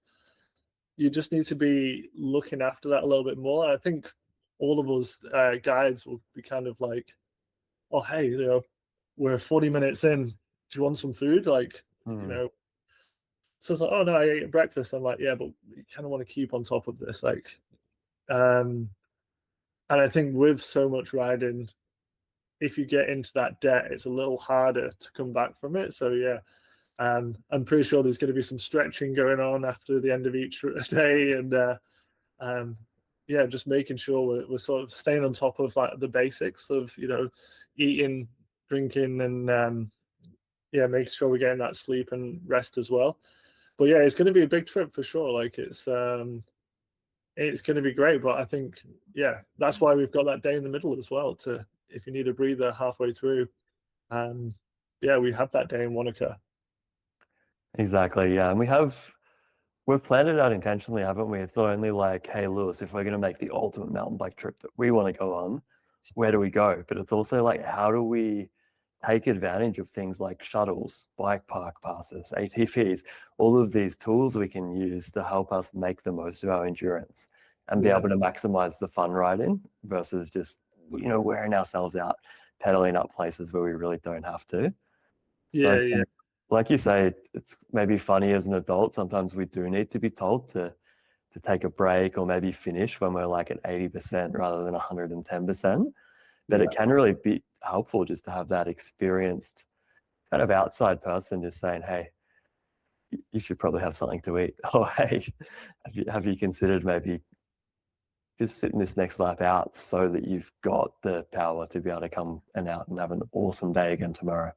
You just need to be looking after that a little bit more. I think all of us guides will be kind of like, oh, hey, we're 40 minutes in. Do you want some food? Like, so it's like, oh no, I ate breakfast. I'm like, yeah, but you kind of want to keep on top of this. Like, and I think with so much riding, if you get into that debt, it's a little harder to come back from it. So yeah, I'm pretty sure there's going to be some stretching going on after the end of each day, and yeah, just making sure we're sort of staying on top of like the basics of eating, drinking, and yeah, making sure we're getting that sleep and rest as well. But yeah, it's going to be a big trip for sure. Like it's going to be great. But I think yeah, that's why we've got that day in the middle as well. To if you need a breather halfway through, yeah, we have that day in Wanaka. Exactly, yeah. And we've planned it out intentionally, haven't we? It's not only like, hey, Lewis, if we're going to make the ultimate mountain bike trip that we want to go on, where do we go? But it's also like, how do we take advantage of things like shuttles, bike park passes, ATVs, all of these tools we can use to help us make the most of our endurance and be able to maximize the fun riding versus just, wearing ourselves out, pedaling up places where we really don't have to. So Yeah. like you say, it's maybe funny as an adult. Sometimes we do need to be told to take a break or maybe finish when we're like at 80% rather than 110%. But it can really be helpful just to have that experienced kind of outside person just saying, hey, you should probably have something to eat. Or hey, have you considered maybe just sitting this next lap out so that you've got the power to be able to come out and have an awesome day again tomorrow?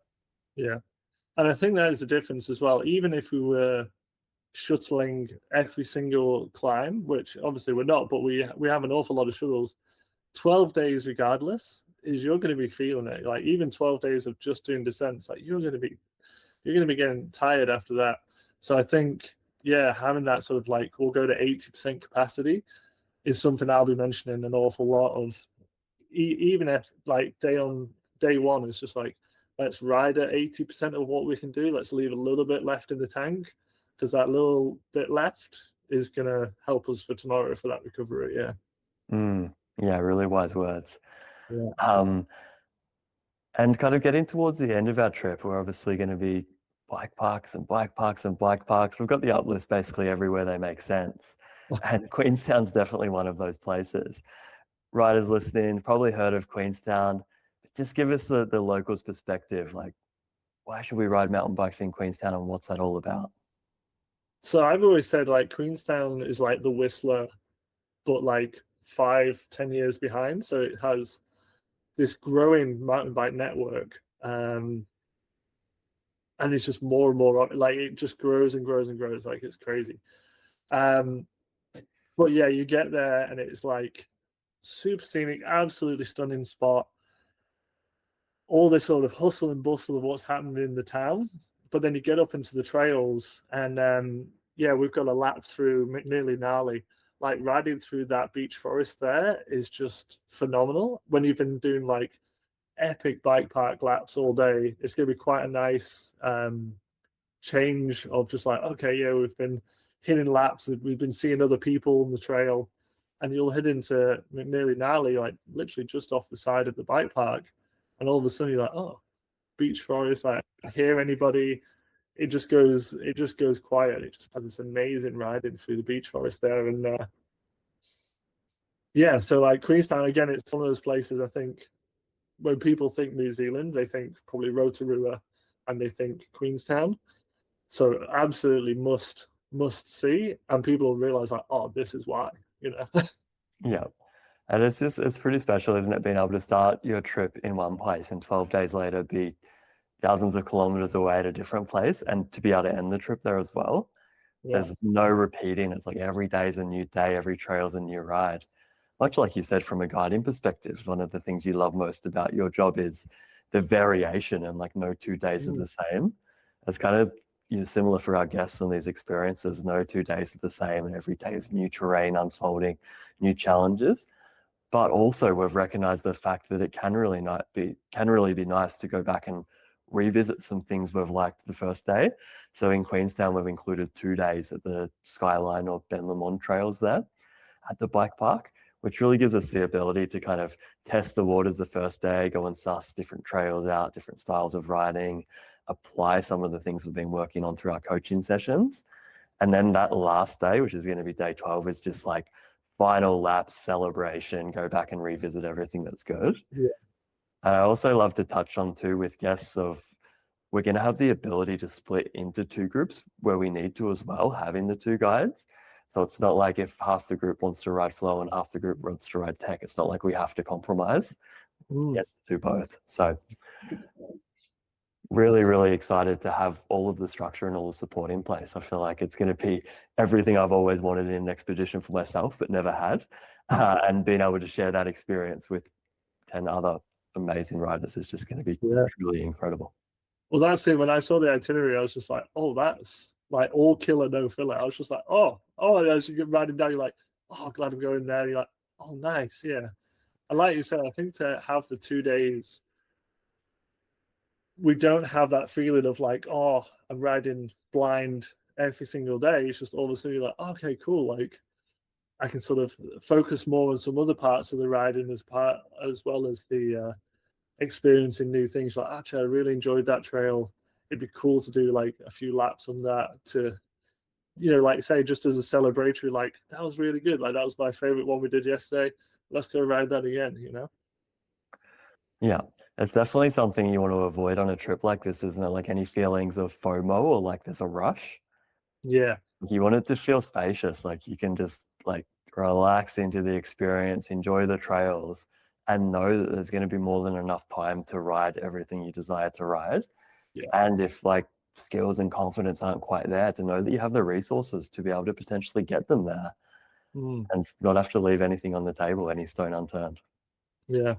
Yeah. And I think that is the difference as well. Even if we were shuttling every single climb, which obviously we're not, but we have an awful lot of shuttles, 12 days regardless, is you're going to be feeling it. Like even 12 days of just doing descents, like you're going to be getting tired after that. So I think, yeah, having that sort of like, we'll go to 80% capacity is something I'll be mentioning an awful lot of. Even if like day one, it's just like, let's ride at 80% of what we can do. Let's leave a little bit left in the tank because that little bit left is going to help us for tomorrow for that recovery. Yeah. Yeah, really wise words. Yeah. And kind of getting towards the end of our trip, we're obviously going to be bike parks and bike parks and bike parks. We've got the uplifts basically everywhere they make sense. And Queenstown's definitely one of those places. Riders listening probably heard of Queenstown. But just give us the locals' perspective. Like, why should we ride mountain bikes in Queenstown and what's that all about? So I've always said like Queenstown is like the Whistler, but like 5-10 years behind. So it has this growing mountain bike network. And it's just more and more like it just grows and grows and grows. Like it's crazy. But yeah, you get there and it's like super scenic, absolutely stunning spot. All this sort of hustle and bustle of what's happening in the town. But then you get up into the trails and yeah, we've got a lap through McNeely Gnarly. Like riding through that beech forest there is just phenomenal. When you've been doing like epic bike park laps all day, it's going to be quite a nice change of just like, okay, yeah, we've been hitting laps, we've been seeing other people on the trail, and you'll head into McNeely Gnarly, like literally just off the side of the bike park, and all of a sudden you're like, oh, beech forest, like I hear anybody. It just goes quiet. It just has this amazing riding through the beech forest there, and yeah, so like Queenstown again, it's one of those places I think when people think New Zealand, they think probably Rotorua and they think Queenstown. So absolutely must see, and people will realize like, oh, this is why, Yeah. And it's pretty special, isn't it? Being able to start your trip in one place and 12 days later be thousands of kilometers away at a different place and to be able to end the trip there as well. Yeah. There's no repeating. It's like every day is a new day, every trail's a new ride. Much like you said, from a guiding perspective, one of the things you love most about your job is the variation and like no 2 days are the same. It's kind of similar for our guests on these experiences. No 2 days are the same, and every day is new terrain unfolding, new challenges. But also we've recognized the fact that it can really be nice to go back and revisit some things we've liked the first day. So in Queenstown, we've included 2 days at the Skyline or Ben Lomond trails there at the bike park, which really gives us the ability to kind of test the waters the first day, go and suss different trails out, different styles of riding, apply some of the things we've been working on through our coaching sessions. And then that last day, which is going to be day 12, is just like final laps, celebration, go back and revisit everything that's good. Yeah. And I also love to touch on too with guests of we're going to have the ability to split into two groups where we need to as well, having the two guides. So it's not like if half the group wants to ride flow and half the group wants to ride tech, it's not like we have to compromise. Get to do both. So really, really excited to have all of the structure and all the support in place. I feel like it's going to be everything I've always wanted in an expedition for myself, but never had. And being able to share that experience with 10 other amazing riders is just going to be truly incredible. Well, that's it. When I saw the itinerary, I was just like, oh, that's like all killer, no filler. I was just like, oh, as you get riding down, you're like, oh, glad I'm going there. You're like, oh, nice. Yeah. And like you said, I think to have the 2 days, we don't have that feeling of like, oh, I'm riding blind every single day. It's just all of a sudden you're like, oh, okay, cool. Like I can sort of focus more on some other parts of the riding as well as the experiencing new things. Like, actually, I really enjoyed that trail. It'd be cool to do like a few laps on that to, like say, just as a celebratory, like that was really good. Like that was my favorite one we did yesterday. Let's go ride that again, Yeah, it's definitely something you want to avoid on a trip like this, isn't it? Like any feelings of FOMO or like there's a rush. Yeah. You want it to feel spacious. Like you can just like relax into the experience, enjoy the trails, and know that there's going to be more than enough time to ride everything you desire to ride. Yeah. And if like skills and confidence aren't quite there, to know that you have the resources to be able to potentially get them there and not have to leave anything on the table, any stone unturned. Yeah.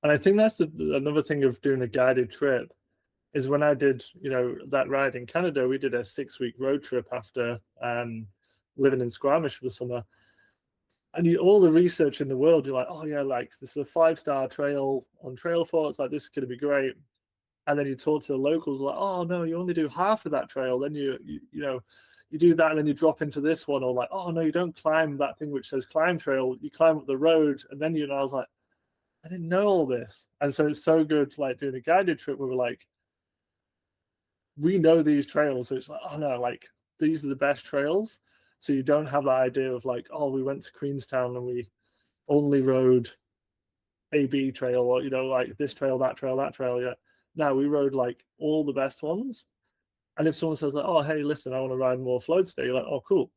And I think that's another thing of doing a guided trip is when I did, that ride in Canada, we did a 6-week road trip after living in Squamish for the summer. And all the research in the world, you're like, oh yeah, like this is a 5-star trail on Trail Thoughts, like this is going to be great. And then you talk to the locals, like, oh no, you only do half of that trail. Then you do that, and then you drop into this one, or like, oh no, you don't climb that thing which says climb trail. You climb up the road, and then I was like, I didn't know all this. And so it's so good, like doing a guided trip where we're like, we know these trails. So it's like, oh no, like these are the best trails. So you don't have that idea of like, oh, we went to Queenstown and we only rode AB trail, or like this trail, that trail, that trail. Yeah. No, we rode like all the best ones. And if someone says like, oh, hey, listen, I want to ride more flow today, you're like, oh, cool.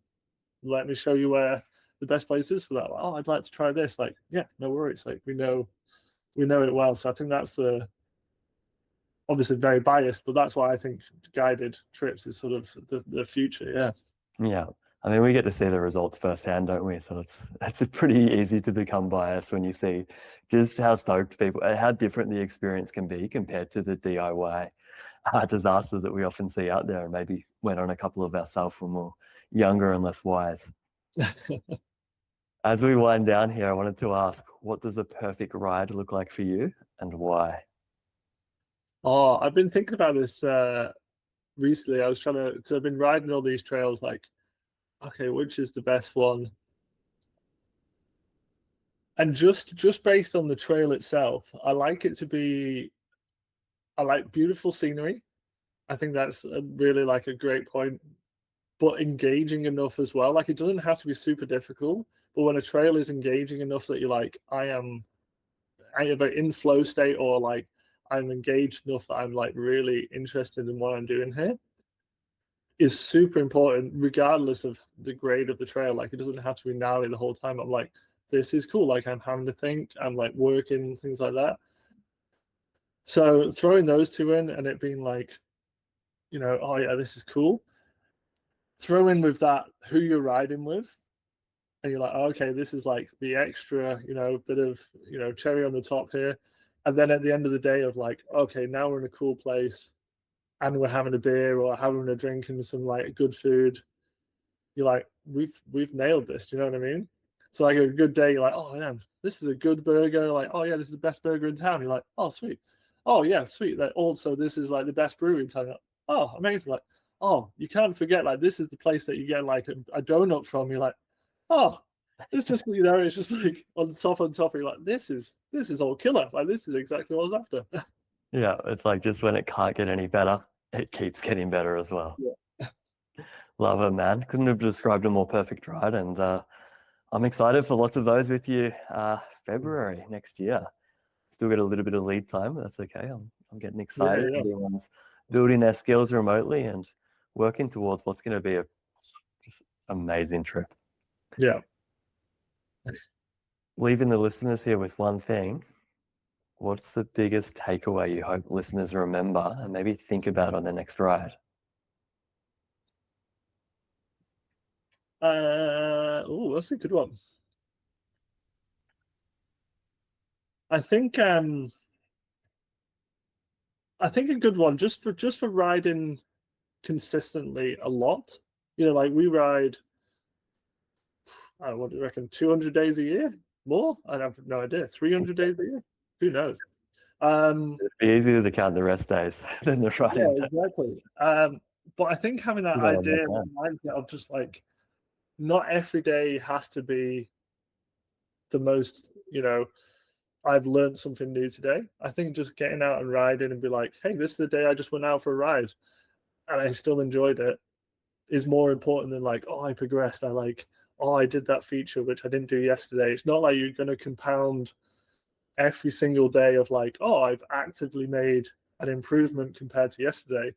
Let me show you where the best place is for that. Like, oh, I'd like to try this. Like, yeah, no worries. Like we know it well. So I think that's obviously very biased, but that's why I think guided trips is sort of the future. Yeah. Yeah. I mean, we get to see the results firsthand, don't we? So it's pretty easy to become biased when you see just how stoked people, how different the experience can be compared to the DIY disasters that we often see out there, and maybe went on a couple of ourselves when we're younger and less wise. As we wind down here, I wanted to ask, what does a perfect ride look like for you and why? Oh, I've been thinking about this recently. I was trying to, because I've been riding all these trails, like, okay, which is the best one? And just based on the trail itself, I like beautiful scenery. I think that's really like a great point, but engaging enough as well. Like it doesn't have to be super difficult, but when a trail is engaging enough that you're like, I am either in flow state or like I'm engaged enough that I'm like really interested in what I'm doing here, is super important regardless of the grade of the trail. Like it doesn't have to be gnarly the whole time. I'm like, this is cool. Like I'm having to think, I'm like working, things like that. So throwing those two in and it being like, oh yeah, this is cool. Throw in with that who you're riding with. And you're like, oh, okay, this is like the extra, bit of, cherry on the top here. And then at the end of the day of like, okay, now we're in a cool place and we're having a beer or having a drink and some like good food. You're like, we've nailed this. Do you know what I mean? So like a good day, you're like, oh man, this is a good burger. Like, oh yeah, this is the best burger in town. You're like, oh sweet. Oh yeah, sweet. Like also this is like the best brewery in town. Like, oh, amazing. Like, oh, you can't forget, like this is the place that you get like a donut from. You're like, oh, it's just it's just like on top. You're like, this is all killer. Like this is exactly what I was after. Yeah, it's like just when it can't get any better, it keeps getting better as well. Yeah. Love it, man. Couldn't have described a more perfect ride, and I'm excited for lots of those with you February next year. Still got a little bit of lead time, but that's okay. I'm getting excited. Yeah. Everyone's building their skills remotely and working towards what's going to be a amazing trip. Yeah. Leaving the listeners here with one thing. What's the biggest takeaway you hope listeners remember and maybe think about on the next ride? That's a good one. I think a good one just for riding consistently a lot. Like we ride, what do you reckon, 200 days a year? More? I have no idea. 300 days a year? Who knows? It'd be easier to count the rest days than the riding. Yeah, exactly. But I think having that idea, mindset of just like, not every day has to be the most, I've learned something new today. I think just getting out and riding and be like, hey, this is the day I just went out for a ride and I still enjoyed it is more important than like, oh, I progressed. I did that feature, which I didn't do yesterday. It's not like you're going to compound every single day of like, oh, I've actively made an improvement compared to yesterday.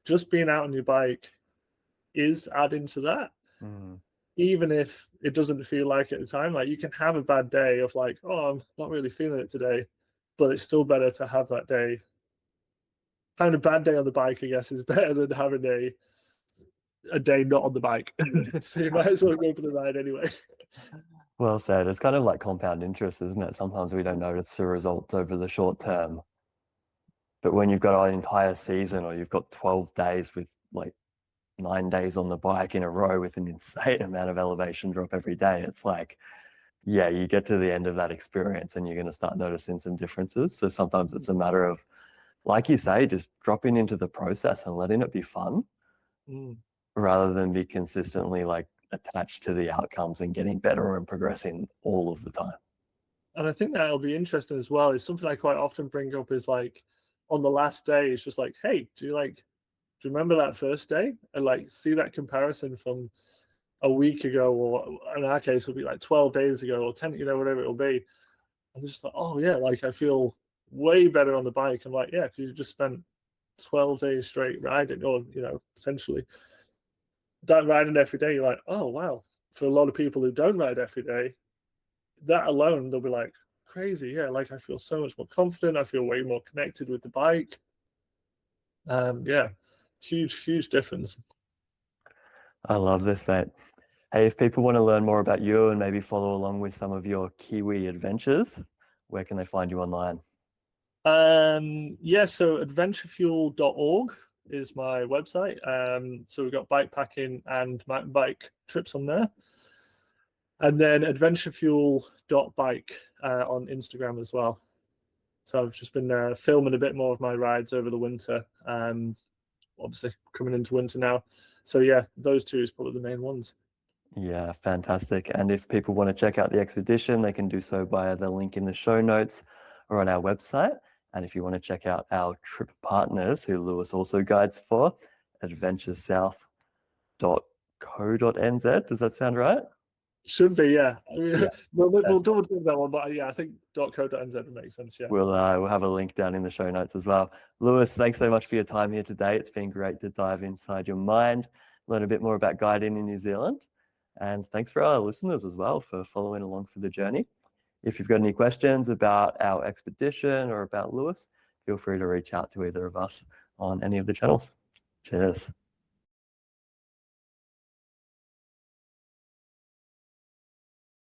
Just being out on your bike is adding to that. Even if it doesn't feel like it at the time. Like you can have a bad day of like, oh, I'm not really feeling it today, but it's still better to have that day. Having a bad day on the bike, I guess, is better than having a day not on the bike. So you might as well go for the ride anyway. Well said. It's kind of like compound interest, isn't it? Sometimes we don't notice the results over the short term. But when you've got an entire season or you've got 12 days with like 9 days on the bike in a row with an insane amount of elevation drop every day, it's like, yeah, you get to the end of that experience and you're going to start noticing some differences. So sometimes it's a matter of, like you say, just dropping into the process and letting it be fun rather than be consistently like attached to the outcomes and getting better and progressing all of the time. And I think that'll be interesting as well. Is something I quite often bring up is like on the last day, it's just like, hey, do you remember that first day? And like see that comparison from a week ago, or in our case, it'll be like 12 days ago or 10, whatever it'll be. And just like, oh yeah, like I feel way better on the bike. I'm like, yeah, because you just spent 12 days straight riding, or, essentially that riding every day. You're like, oh wow. For a lot of people who don't ride every day, that alone, they'll be like, crazy. Yeah, like I feel so much more confident. I feel way more connected with the bike. Yeah, huge difference. I love this, mate. Hey, if people want to learn more about you and maybe follow along with some of your Kiwi adventures, where can they find you online? So adventurefuel.org is my website. So we've got bikepacking and mountain bike trips on there. And then adventurefuel.bike on Instagram as well. So I've just been filming a bit more of my rides over the winter. Obviously coming into winter now. So yeah, those two is probably the main ones. Yeah, fantastic. And if people want to check out the expedition, they can do so via the link in the show notes or on our website. And if you want to check out our trip partners, who Lewis also guides for, adventuresouth.co.nz. Does that sound right? Should be, yeah. We'll double check that one, but yeah, I think .co.nz makes sense. Yeah. We'll have a link down in the show notes as well. Lewis, thanks so much for your time here today. It's been great to dive inside your mind, learn a bit more about guiding in New Zealand. And thanks for our listeners as well for following along for the journey. If you've got any questions about our expedition or about Lewis, feel free to reach out to either of us on any of the channels. Cheers.